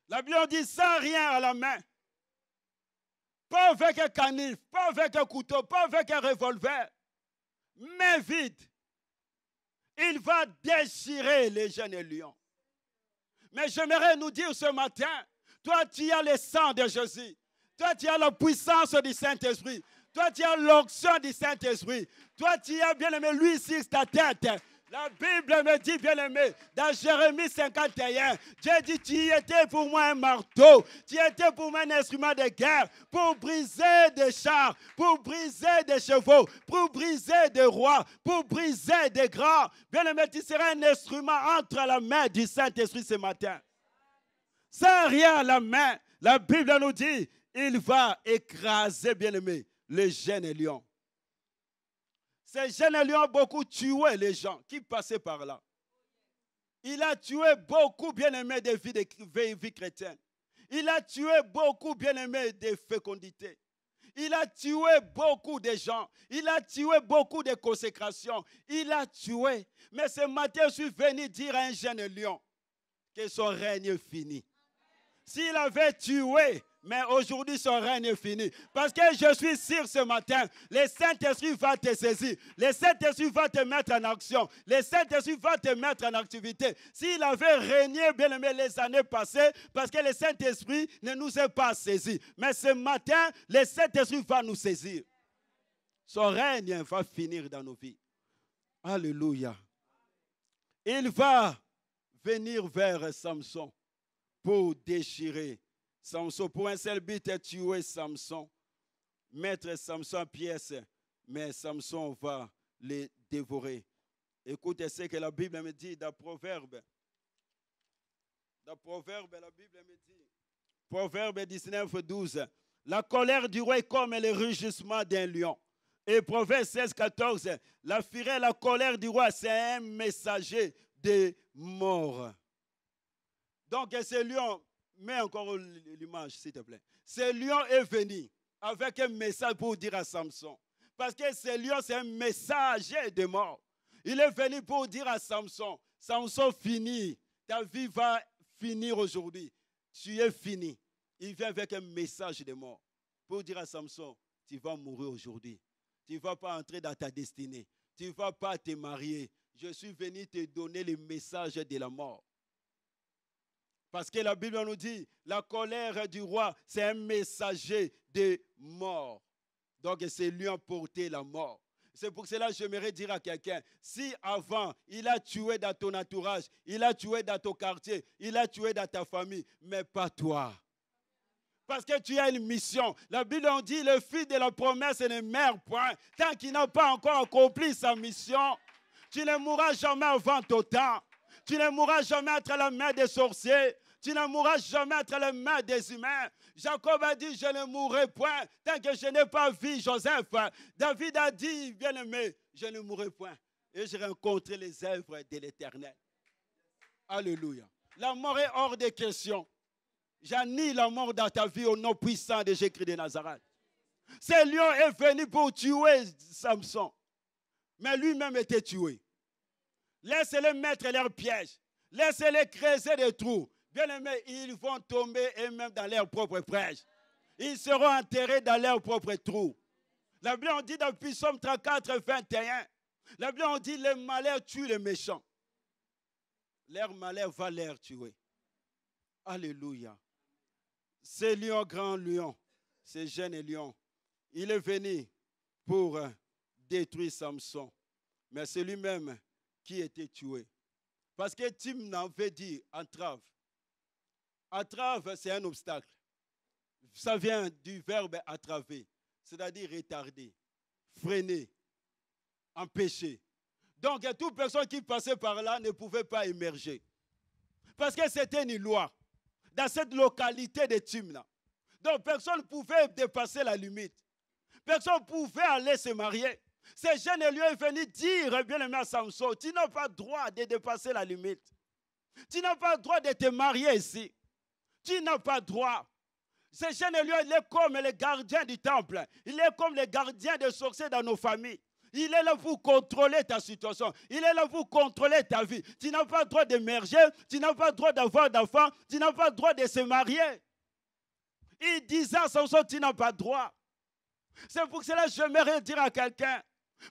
La Bible dit sans rien à la main. Pas avec un canif, pas avec un couteau, pas avec un revolver. Main vide. Il va déchirer les jeunes lions. Mais j'aimerais nous dire ce matin, toi tu as le sang de Jésus. Toi tu as la puissance du Saint-Esprit. Toi, tu as l'onction du Saint-Esprit. Toi, tu as bien aimé lui sur ta tête. La Bible me dit, bien aimé, dans Jérémie 51, Dieu dit, tu étais pour moi un marteau. Tu étais pour moi un instrument de guerre. Pour briser des chars, pour briser des chevaux, pour briser des rois, pour briser des grands. Bien aimé, tu seras un instrument entre la main du Saint-Esprit ce matin. Sans rien à la main, la Bible nous dit, il va écraser, bien aimé, le jeune lion. Ce jeune lion a beaucoup tué les gens qui passaient par là. Il a tué beaucoup bien-aimés des vies chrétiennes. Il a tué beaucoup bien-aimés de fécondité. Il a tué beaucoup de gens. Il a tué beaucoup de consécrations. Il a tué. Mais ce matin, je suis venu dire à un jeune lion que son règne est fini. S'il avait tué, mais aujourd'hui son règne est fini. Parce que je suis sûr ce matin, le Saint-Esprit va te saisir. Le Saint-Esprit va te mettre en action. Le Saint-Esprit va te mettre en activité. S'il avait régné, bien aimé, les années passées, parce que le Saint-Esprit ne nous a pas saisis. Mais ce matin, le Saint-Esprit va nous saisir. Son règne va finir dans nos vies. Alléluia. Il va venir vers Samson pour déchirer Samson, pour un seul but, est tuer Samson, mettre Samson en pièces, mais Samson va les dévorer. Écoutez ce que la Bible me dit dans Proverbe. Dans Proverbe, la Bible me dit, Proverbe 19, 12, la colère du roi est comme le rugissement d'un lion. Et Proverbe 16, 14, la fureur, la colère du roi, c'est un messager de mort. Donc ce lion, mets encore l'image s'il te plaît. Ce lion est venu avec un message pour dire à Samson. Parce que ce lion, c'est un messager de mort. Il est venu pour dire à Samson, Samson fini, ta vie va finir aujourd'hui. Tu es fini. Il vient avec un message de mort pour dire à Samson, tu vas mourir aujourd'hui. Tu ne vas pas entrer dans ta destinée. Tu ne vas pas te marier. Je suis venu te donner le message de la mort. Parce que la Bible nous dit, la colère du roi, c'est un messager de mort. Donc, c'est lui a porté la mort. C'est pour cela que j'aimerais dire à quelqu'un, si avant, il a tué dans ton entourage, il a tué dans ton quartier, il a tué dans ta famille, mais pas toi. Parce que tu as une mission. La Bible nous dit, le fils de la promesse ne meurt point. Tant qu'il n'a pas encore accompli sa mission, tu ne mourras jamais avant ton temps. Tu ne mourras jamais entre la main des sorciers. Tu ne mourras jamais entre les mains des humains. Jacob a dit, je ne mourrai point tant que je n'ai pas vu Joseph. David a dit, bien-aimé, je ne mourrai point. Et j'ai rencontré les œuvres de l'Éternel. Alléluia. La mort est hors de question. J'annie la mort dans ta vie au nom puissant de Jésus-Christ de Nazareth. Ce lion est venu pour tuer Samson. Mais lui-même était tué. Laissez-les mettre leurs pièges. Laissez-les creuser des trous. Bien aimés, ils vont tomber eux-mêmes dans leur propre piège. Ils seront enterrés dans leur propre trou. La Bible dit dans Psaume 34, 21, la Bible dit le malheur tue les méchants. Leur malheur va les tuer. Alléluia. Ce lion, grand lion, ce jeune lion, il est venu pour détruire Samson. Mais c'est lui-même qui était tué. Parce que Tim avait dit entrave. Entrave, c'est un obstacle. Ça vient du verbe attraver, c'est-à-dire retarder, freiner, empêcher. Donc, toute personne qui passait par là ne pouvait pas émerger. Parce que c'était une loi dans cette localité de Timna. Donc, personne ne pouvait dépasser la limite. Personne ne pouvait aller se marier. Ce jeune lieu est venu dire, bien aimé à Samson, tu n'as pas le droit de dépasser la limite. Tu n'as pas le droit de te marier ici. Tu n'as pas le droit. Ce jeune lieu, il est comme le gardien du temple. Il est comme le gardien des sorciers dans nos familles. Il est là pour contrôler ta situation. Il est là pour contrôler ta vie. Tu n'as pas le droit d'émerger. Tu n'as pas le droit d'avoir d'enfants. Tu n'as pas le droit de se marier. Il disait à Samson, tu n'as pas le droit. C'est pour cela que j'aimerais dire à quelqu'un,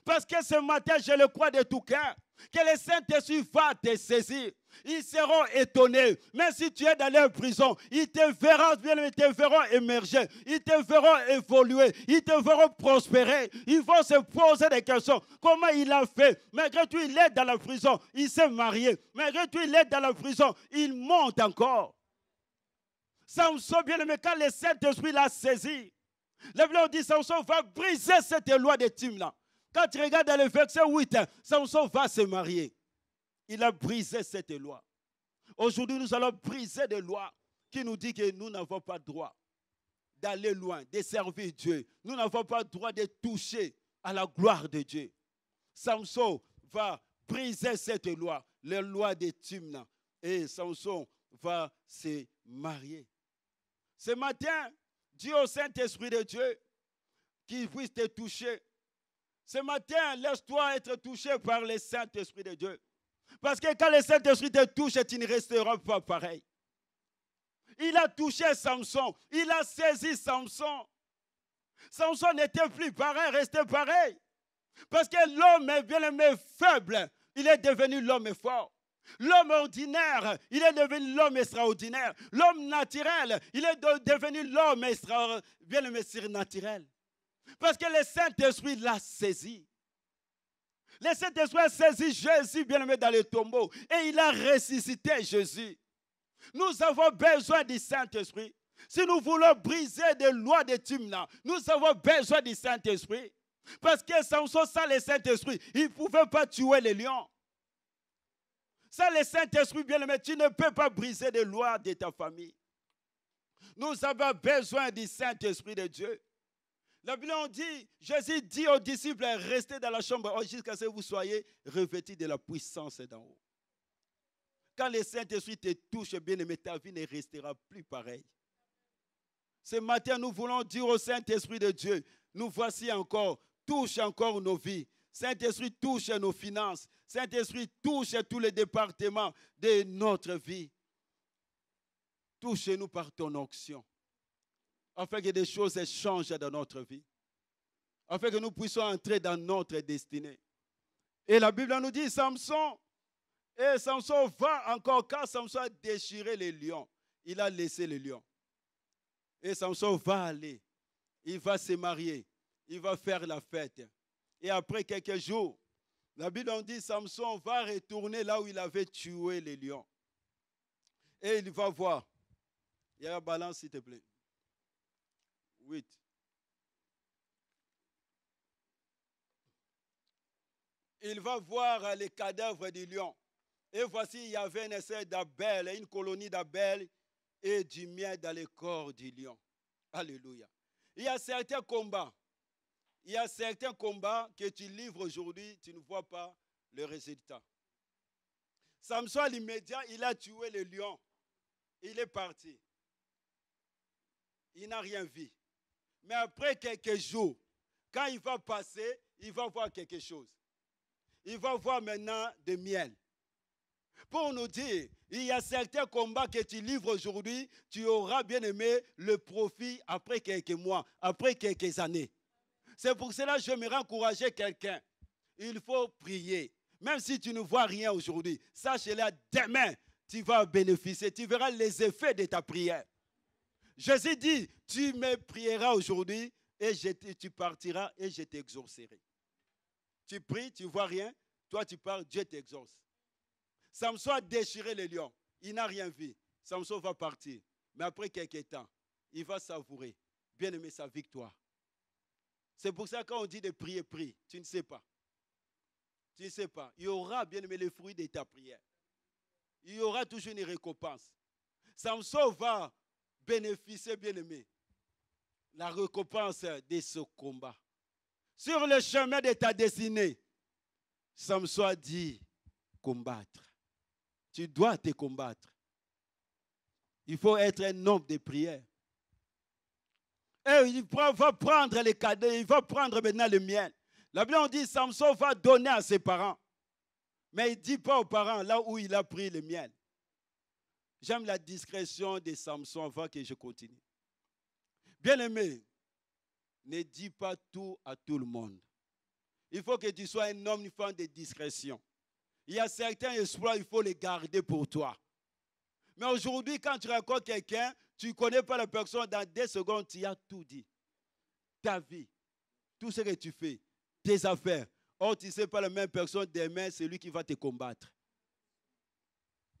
parce que ce matin, je le crois de tout cœur, que le Saint-Esprit va te saisir. Ils seront étonnés. Même si tu es dans leur prison, ils te verront, ils te verront émerger. Ils te verront évoluer. Ils te verront prospérer. Ils vont se poser des questions. Comment il a fait? Malgré tout, il est dans la prison. Il s'est marié. Malgré tout, il est dans la prison. Il monte encore. Samson, bien aimé, quand le Saint-Esprit l'a saisi, la Bible dit Samson va briser cette loi de Timna. Quand tu regardes dans le verset 8, Samson va se marier. Il a brisé cette loi. Aujourd'hui, nous allons briser des lois qui nous disent que nous n'avons pas le droit d'aller loin, de servir Dieu. Nous n'avons pas le droit de toucher à la gloire de Dieu. Samson va briser cette loi, la loi de Timna. Et Samson va se marier. Ce matin, dis au Saint-Esprit de Dieu qu'il puisse te toucher. Ce matin, laisse-toi être touché par le Saint-Esprit de Dieu. Parce que quand le Saint-Esprit te touche, tu ne resteras pas pareil. Il a touché Samson. Il a saisi Samson. Samson n'était plus pareil, restait pareil. Parce que l'homme est bien aimé faible. Il est devenu l'homme fort. L'homme ordinaire, il est devenu l'homme extraordinaire. L'homme naturel, il est devenu l'homme bien aimé surnaturel. Parce que le Saint-Esprit l'a saisi. Le Saint-Esprit a saisi Jésus bien aimé dans le tombeau. Et il a ressuscité Jésus. Nous avons besoin du Saint-Esprit. Si nous voulons briser des lois de Timna, nous avons besoin du Saint-Esprit. Parce que Samson, sans le Saint-Esprit, il ne pouvait pas tuer les lions. Sans le Saint-Esprit, bien aimé, tu ne peux pas briser les lois de ta famille. Nous avons besoin du Saint-Esprit de Dieu. La Bible dit, Jésus dit aux disciples, restez dans la chambre jusqu'à ce que vous soyez revêtis de la puissance d'en haut. Quand le Saint-Esprit te touche, bien aimé, ta vie ne restera plus pareille. Ce matin, nous voulons dire au Saint-Esprit de Dieu, nous voici encore, touche encore nos vies. Saint-Esprit touche nos finances. Saint-Esprit touche tous les départements de notre vie. Touche-nous par ton onction. Afin que des choses changent dans notre vie. Afin que nous puissions entrer dans notre destinée. Et la Bible nous dit, Samson va encore, quand Samson a déchiré les lions, il a laissé les lions. Et Samson va aller, il va se marier, il va faire la fête. Et après quelques jours, la Bible nous dit, Samson va retourner là où il avait tué les lions. Et il va voir. Il y a la balance, s'il te plaît. 8. Il va voir les cadavres des lions. Et voici, il y avait une espèce d'abeilles, une colonie d'abeilles et du miel dans le corps du lion. Alléluia. Il y a certains combats. Il y a certains combats que tu livres aujourd'hui, tu ne vois pas le résultat. Samson, à l'immédiat, il a tué le lion. Il est parti. Il n'a rien vu. Mais après quelques jours, quand il va passer, il va voir quelque chose. Il va voir maintenant du miel. Pour nous dire, il y a certains combats que tu livres aujourd'hui, tu auras bien aimé le profit après quelques mois, après quelques années. C'est pour cela que j'aimerais encourager quelqu'un. Il faut prier. Même si tu ne vois rien aujourd'hui, sache-le, demain, tu vas bénéficier. Tu verras les effets de ta prière. Jésus dit, tu me prieras aujourd'hui et tu partiras et je t'exaucerai. Tu pries, tu ne vois rien, toi tu pars, Dieu t'exauce. Samson a déchiré les lions, il n'a rien vu. Samson va partir, mais après quelques temps, il va savourer, bien aimer sa victoire. C'est pour ça que quand on dit de prier, prie, tu ne sais pas. Tu ne sais pas. Il y aura, bien aimé, les fruits de ta prière. Il y aura toujours une récompense. Samson va bénéficier, bien aimé, la récompense de ce combat. Sur le chemin de ta destinée, Samson a dit combattre. Tu dois te combattre. Il faut être un homme de prière. Et il va prendre les cadeaux, il va prendre maintenant le miel. La Bible dit Samson va donner à ses parents. Mais il ne dit pas aux parents là où il a pris le miel. J'aime la discrétion de Samson avant que je continue. Bien-aimé, ne dis pas tout à tout le monde. Il faut que tu sois un homme, une femme de discrétion. Il y a certains espoirs, il faut les garder pour toi. Mais aujourd'hui, quand tu rencontres quelqu'un, tu ne connais pas la personne, dans 2 secondes, tu as tout dit. Ta vie, tout ce que tu fais, tes affaires. Or, tu ne sais pas la même personne, demain, c'est lui qui va te combattre.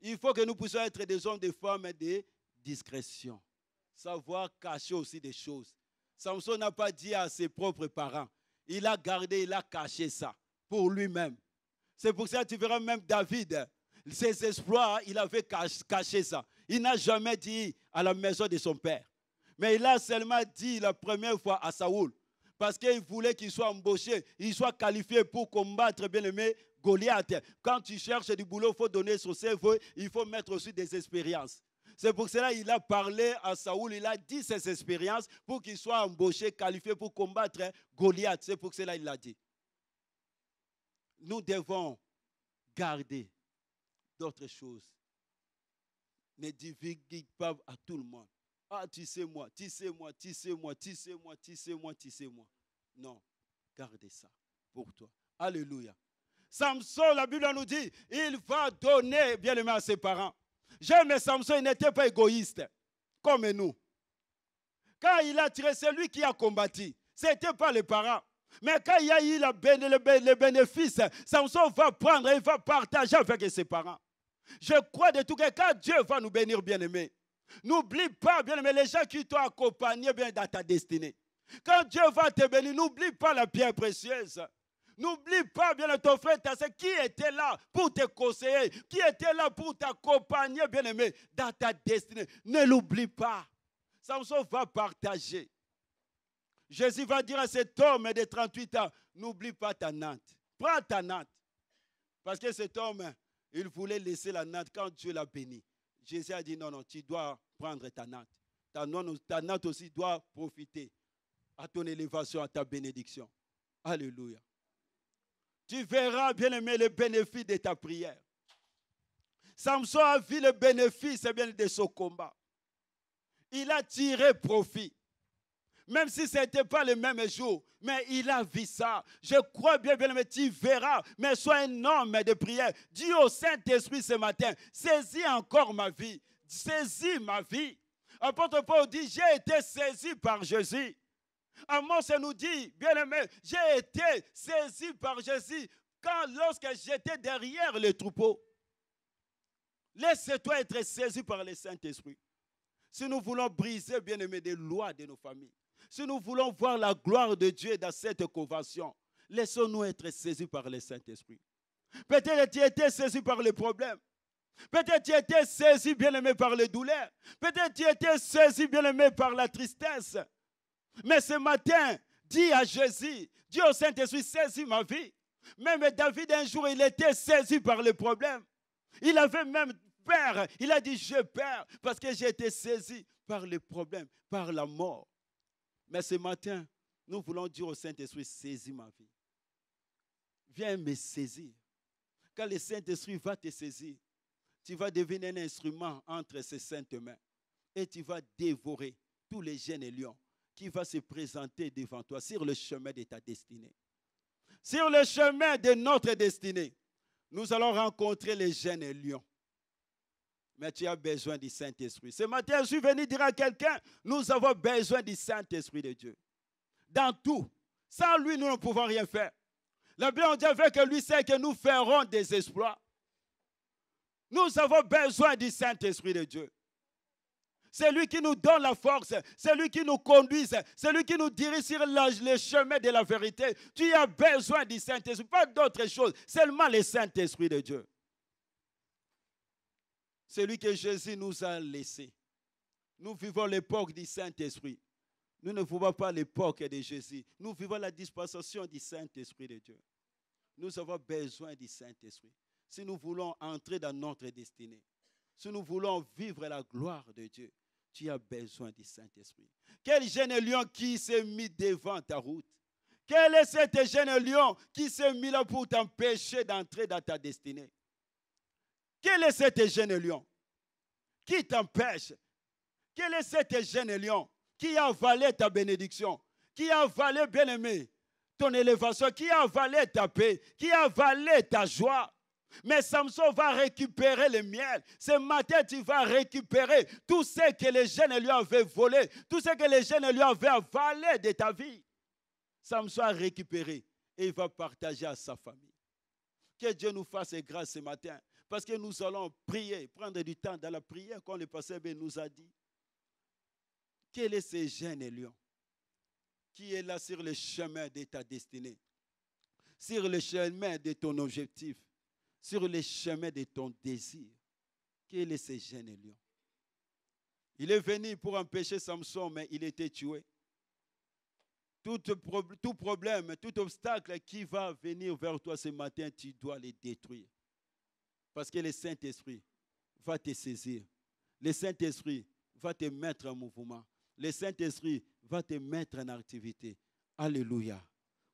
Il faut que nous puissions être des hommes, des femmes de discrétion. Savoir cacher aussi des choses. Samson n'a pas dit à ses propres parents. Il a gardé, il a caché ça pour lui-même. C'est pour ça que tu verras même David, ses exploits, il avait caché ça. Il n'a jamais dit à la maison de son père. Mais il a seulement dit la première fois à Saoul, parce qu'il voulait qu'il soit embauché, il soit qualifié pour combattre, bien aimé, Goliath. Quand tu cherches du boulot, il faut donner son CV, il faut mettre aussi des expériences. C'est pour cela qu'il a parlé à Saoul, il a dit ses expériences pour qu'il soit embauché, qualifié pour combattre Goliath. C'est pour cela qu'il l'a dit. Nous devons garder d'autres choses. Ne divulgue pas à tout le monde. Ah, tu sais moi, tu sais moi, tu sais moi, tu sais moi, tu sais moi, tu sais moi. Non, gardez ça pour toi. Alléluia. Samson, la Bible nous dit, il va donner bien aimé à ses parents. J'aime Samson, il n'était pas égoïste, comme nous. Quand il a tiré, c'est lui qui a combattu. Ce n'était pas les parents. Mais quand il y a eu le bénéfice, Samson va prendre et il va partager avec ses parents. Je crois de tout que quand Dieu va nous bénir, bien-aimés, n'oublie pas, bien-aimé, les gens qui t'ont accompagné bien dans ta destinée. Quand Dieu va te bénir, n'oublie pas la pierre précieuse. N'oublie pas, bien ton frère, ta soeur, qui était là pour te conseiller, qui était là pour t'accompagner, bien-aimé, dans ta destinée. Ne l'oublie pas. Samson va partager. Jésus va dire à cet homme de 38 ans, n'oublie pas ta natte. Prends ta natte. Parce que cet homme, il voulait laisser la natte quand Dieu l'a béni. Jésus a dit, non, non, tu dois prendre ta natte. Ta natte aussi doit profiter à ton élévation, à ta bénédiction. Alléluia. Tu verras, bien-aimé, le bénéfice de ta prière. Samson a vu le bénéfice de son combat. Il a tiré profit. Même si ce n'était pas le même jour, mais il a vu ça. Je crois bien, bien-aimé, tu verras. Mais sois un homme de prière. Dis au Saint-Esprit ce matin, saisis encore ma vie. Saisis ma vie. Apôtre Paul dit, j'ai été saisi par Jésus. Amos nous dit, bien-aimé, j'ai été saisi par Jésus lorsque j'étais derrière le troupeau. Laisse-toi être saisi par le Saint-Esprit. Si nous voulons briser, bien-aimé, des lois de nos familles, si nous voulons voir la gloire de Dieu dans cette convention, laissons-nous être saisis par le Saint-Esprit. Peut-être tu étais saisi par les problèmes. Peut-être tu étais saisi, bien-aimé, par les douleurs. Peut-être tu étais saisi, bien-aimé, par la tristesse. Mais ce matin, dis à Jésus, dis au Saint-Esprit, saisis ma vie. Même David, un jour, il était saisi par les problèmes. Il avait même peur. Il a dit, j'ai peur parce que j'ai été saisi par les problèmes, par la mort. Mais ce matin, nous voulons dire au Saint-Esprit, saisis ma vie. Viens me saisir. Quand le Saint-Esprit va te saisir, tu vas devenir un instrument entre ses saintes mains. Et tu vas dévorer tous les jeunes lions qui vont se présenter devant toi sur le chemin de ta destinée. Sur le chemin de notre destinée, nous allons rencontrer les jeunes lions. Mais tu as besoin du Saint-Esprit. Ce matin, je suis venu dire à quelqu'un, nous avons besoin du Saint-Esprit de Dieu. Dans tout. Sans lui, nous ne pouvons rien faire. La Bible dit avec lui, c'est que nous ferons des exploits. Nous avons besoin du Saint-Esprit de Dieu. C'est lui qui nous donne la force, c'est lui qui nous conduit, c'est lui qui nous dirige sur le chemin de la vérité. Tu as besoin du Saint-Esprit, pas d'autre chose, seulement le Saint-Esprit de Dieu. C'est lui que Jésus nous a laissé. Nous vivons l'époque du Saint-Esprit. Nous ne vivons pas l'époque de Jésus. Nous vivons la dispensation du Saint-Esprit de Dieu. Nous avons besoin du Saint-Esprit. Si nous voulons entrer dans notre destinée, si nous voulons vivre la gloire de Dieu, tu as besoin du Saint-Esprit. Quel jeune lion qui s'est mis devant ta route? Quel est cet jeune lion qui s'est mis là pour t'empêcher d'entrer dans ta destinée? Quel est cet jeune lion qui t'empêche? Quel est cet jeune lion qui a avalé ta bénédiction? Qui a avalé, bien-aimé, ton élévation? Qui a avalé ta paix? Qui a avalé ta joie? Mais Samson va récupérer le miel. Ce matin, tu vas récupérer tout ce que les jeunes lui avaient volé, tout ce que les jeunes lui avaient avalé de ta vie. Samson a récupéré et il va partager à sa famille. Que Dieu nous fasse grâce ce matin. Parce que nous allons prier, prendre du temps dans la prière, comme le pasteur nous a dit. Quel est ce jeune lion qui est là sur le chemin de ta destinée, sur le chemin de ton objectif, sur le chemin de ton désir? Quel est ce jeune lion? Il est venu pour empêcher Samson, mais il était tué. Tout problème, tout obstacle qui va venir vers toi ce matin, tu dois les détruire. Parce que le Saint-Esprit va te saisir. Le Saint-Esprit va te mettre en mouvement. Le Saint-Esprit va te mettre en activité. Alléluia.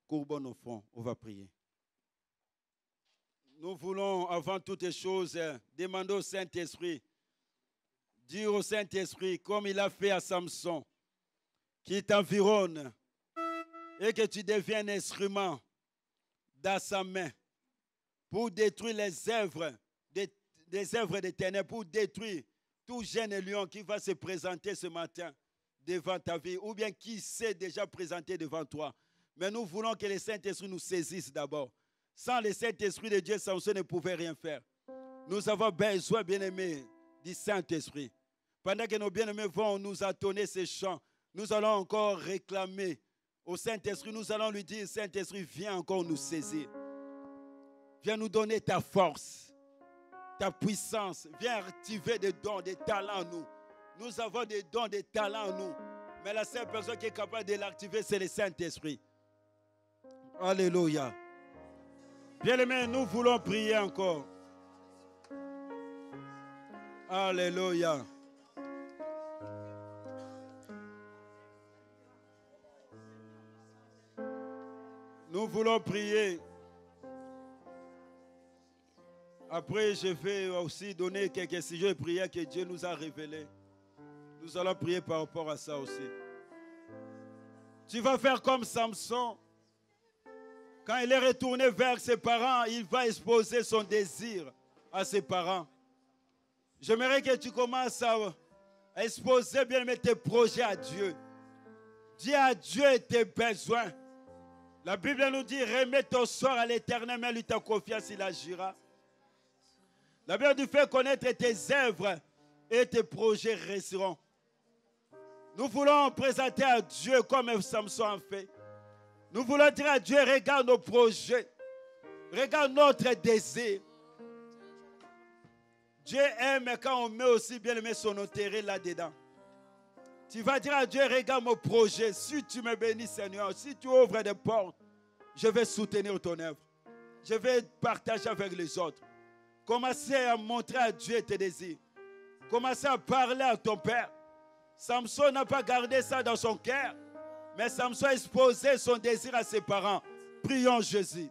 Courbons nos fronts, on va prier. Nous voulons, avant toutes choses, demander au Saint-Esprit, dire au Saint-Esprit, comme il a fait à Samson, qui t'environne, et que tu deviens un instrument dans sa main pour détruire les œuvres des œuvres des ténèbres, pour détruire tout jeune lion qui va se présenter ce matin devant ta vie, ou bien qui s'est déjà présenté devant toi. Mais nous voulons que le Saint-Esprit nous saisisse d'abord. Sans le Saint-Esprit de Dieu, Samson ne pouvait rien faire. Nous avons besoin, bien-aimés, du Saint-Esprit. Pendant que nos bien-aimés vont nous entonner ces chants, nous allons encore réclamer au Saint-Esprit, nous allons lui dire, Saint-Esprit, viens encore nous saisir. Viens nous donner ta force, ta puissance. Viens activer des dons, des talents en nous. Nous avons des dons, des talents en nous. Mais la seule personne qui est capable de l'activer, c'est le Saint-Esprit. Alléluia. Bien-aimés, nous voulons prier encore. Alléluia. Nous voulons prier. Après, je vais aussi donner quelques sujets de prière que Dieu nous a révélés. Nous allons prier par rapport à ça aussi. Tu vas faire comme Samson. Quand il est retourné vers ses parents, il va exposer son désir à ses parents. J'aimerais que tu commences à exposer bien tes projets à Dieu. Dis à Dieu tes besoins. La Bible nous dit, remets ton sort à l'Éternel, mais lui ta confiance, il agira. La Bible nous fait connaître tes œuvres et tes projets réussiront. Nous voulons présenter à Dieu comme Samson a fait. Nous voulons dire à Dieu, regarde nos projets, regarde notre désir. Dieu aime quand on met aussi bien aimé son intérêt là-dedans. Tu vas dire à Dieu, regarde mon projet. Si tu me bénis, Seigneur, si tu ouvres des portes, je vais soutenir ton œuvre. Je vais partager avec les autres. Commencez à montrer à Dieu tes désirs. Commencez à parler à ton Père. Samson n'a pas gardé ça dans son cœur, mais Samson a exposé son désir à ses parents. Prions Jésus.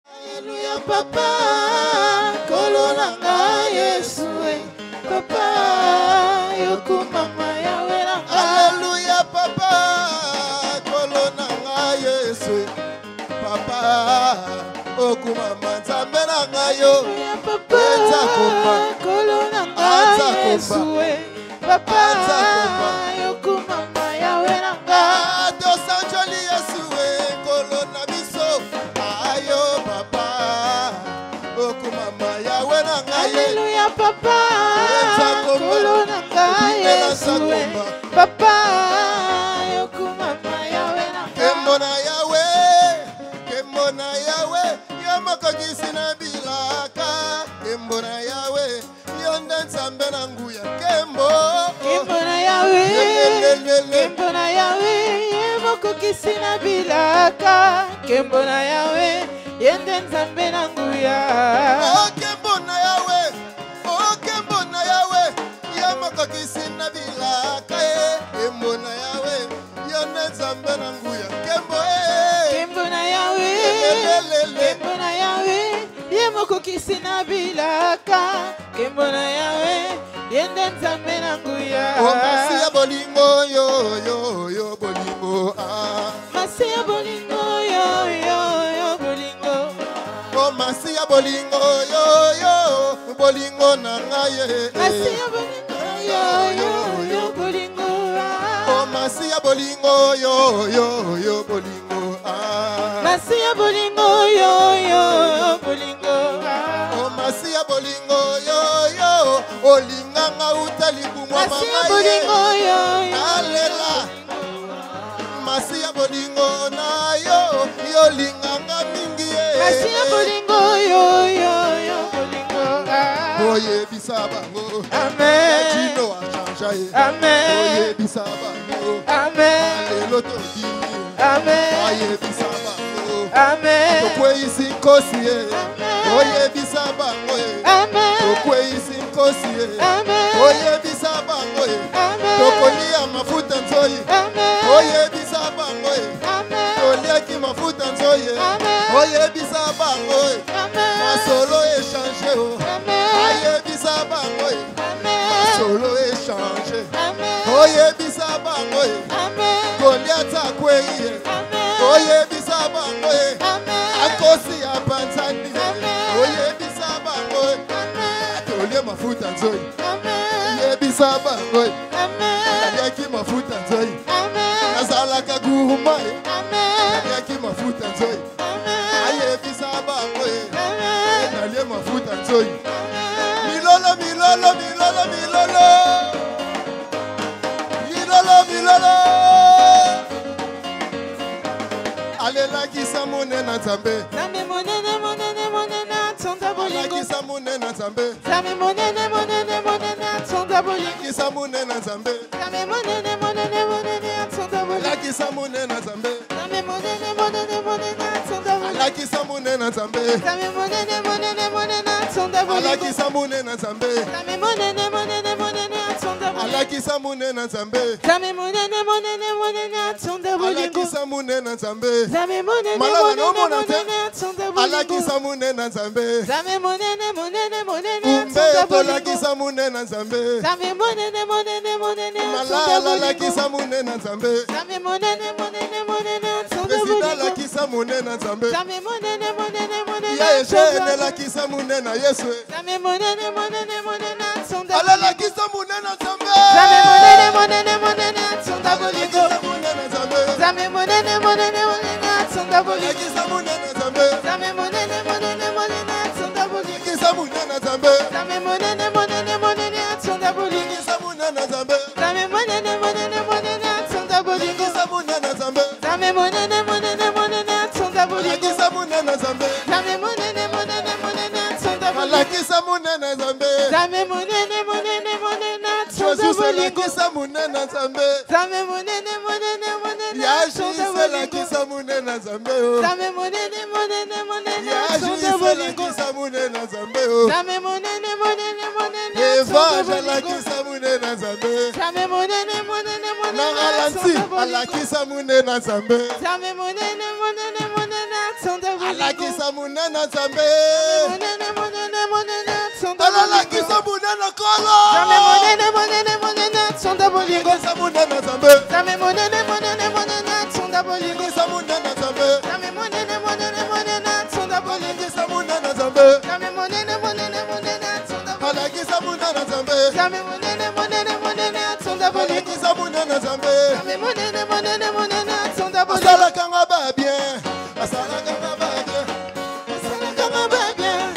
Alléluia, papa, kolonanga Yesu, papa, yokumama yawela. Alléluia, papa, kolonanga Yesu, papa, okumama nzambe nanga yo. Alléluia, papa, kolonanga Yesu, papa, yokumama yawela. Dos anjoli Yesu, kolona biso, ayo papa, okumama yawe nanga ye. Alléluia, papa, kolonanga Yesu, papa, yokumama yawela. Kembona yawe, yamakogisi na bilaka. Kembona yawe, yonde nzambe na nguya. Kembona yawe, yemokokisi na bilaka. Kembona yawe, yende nzambe na nguya. Oh kembona yawe, yamakogisi na bilaka. Kembona yawe, yonde nzambe na nguya. Kembona yawe, yemokokisi na bilaka. Kembona yawe, yende nzambe na nguya. Oh masi ya bolingo yo bolingo ah. Masi ya bolingo yo bolingo. Oh masi ya bolingo yo bolingo na ngaye. Masi ya bolingo yo bolingo ah. Oh masi ya bolingo yo bolingo ah. Masi ya bolingo yo bolingo ah. Oh masi ya bolingo yo olinganga utali kumwa mama ye. Masi ya bolingo yo alela. Masi ya bolingo na yo linganga mingi ye. Masi ya bolingo yo bolingo ah. Oye bisabango. Amen. Dino a changé. kochacha ye Amen. oyebisa bango Amen. lelo todimi Amen. oyebisa bango Amen. tokweyisi nkosi ye oyebisa bango ye Amen. tokweyisi nkosi ye Amen. oyebisa bango ye Amen. tokolia mafuta nzoyi Amen. oyebisa bango ye Amen. toliaki mafuta nzoyi Amen. oyebisa bango ye Amen. masolo echange o Amen. ayebisa bango ye Amen. masolo echange Amen. oyebisa bango ye Amen. goliata akwei ye Amen. oyebisa bango ye Amen. akosi apanzani ye Amen. oyebisa bango ye Amen. atolie mafuta nzoyi Amen. oyebisa bango ye Amen. aliaki mafuta nzoyi Amen. nazalaka guruma ye Amen. aliaki mafuta nzoyi Amen. ayebisa bango ye Amen. nalie mafuta nzoyi milolo milolo milolo milolo milolo milolo alelakisa monene nzambe Zame monene monene monene atonda bolingo. alakisa monene nzambe Zame monene monene monene atonda bolingo. alakisa monene nzambe Zame monene monene monene atonda bolingo. alakisa monene nzambe Zame monene monene monene atonda bolingo. alakisa monene nzambe Zame monene monene monene atonda bolingo. alakisa monene nzambe Zame monene monene monene atonda bolingo. alakisa monene nzambe Zame monene monene monene atonda bolingo. alakisa monene nzambe Zame monene Malala monene naomona te. monene atonda bolingo. alakisa monene nzambe Zame monene monene monene umbe atonda bolingo. tolakisa monene nzambe Zame monene monene monene atonda malala bolingo. alakisa monene nzambe Zame monene monene monene atonda président bolingo. alakisa monene nzambe Zame monene monene monene ya atonda eshene bolingo. alakisa monene na yesu Zame monene monene monene atonda bolingo. alalakisa monene nzambe Zame monene monene monene atonda bolingo. alakisa monene nzambe Zame monene monene monene atonda bolingo. alakisa monene nzambe Zame monene monene monene atonda bolingo. alakisa monene nzambe Zame monene monene monene atonda bolingo. alakisa monene nzambe Zame monene monene monene atonda bolingo. alakisa monene nzambe Zame monene monene monene atonda bolingo. alakisa monene nzambe Zame monene monene monene atonda bolingo. alakisa monene nzambe Zame monene monene monene atonda jesus bolingo. alakisa monene nzambe Zame monene monene monene ya atonda jise bolingo. alakisa monene nzambe o Zame monene monene monene ya atonda jise bolingo. alakisa monene nzambe o Zame monene monene monene evage atonda bolingo. alakisa monene nzambe Zame monene monene na monene ralanti atonda bolingo. alakisa monene nzambe Zame monene monene monene atonda bolingo. alakisa monene nzambe Monene monene monene atonda alalakisa bolingo. monene kolo Zame monene monene monene atonda bolingo. alakisa monene nzambe Zame monene monene monene atonda bolingo. alakisa monene nzambe Zame monene monene monene atonda bolingo. alakisa monene nzambe Zame monene monene monene atonda bolingo. alakisa monene nzambe Zame monene monene monene atonda bolingo. alakisa monene nzambe Zame monene monene monene atonda bolingo. asalaka nga ba bien asalaka nga ba bien Asalaka nga ba bien.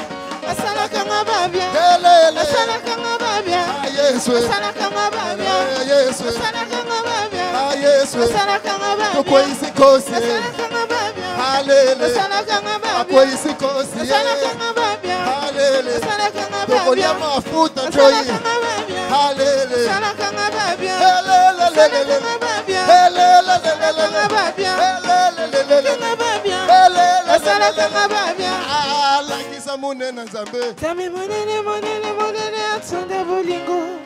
Asalaka nga ba bien. elele Asalaka nga ba bien. ah yesu Asalaka nga ba bien. yesu Asalaka nga ba bien. ah yesu Asalaka nga ba bien. tokweyisi kosi Asalaka nga ba bien. halele Asalaka nga ba bien. akweyisi kosi Asalaka nga ba bien. halele Asalaka nga ba tokolia bien. mafuta Asalaka joyi nga ba bien. halele Asalaka nga ba bien. helelelelele Asalaka nga ba bien. helelelelele Nga ba bien. helelelelele Nga ba bien. helelelelele Asalaka nga ba bien. alakisa monene nzambe Zame monene monene monene atonda bolingo.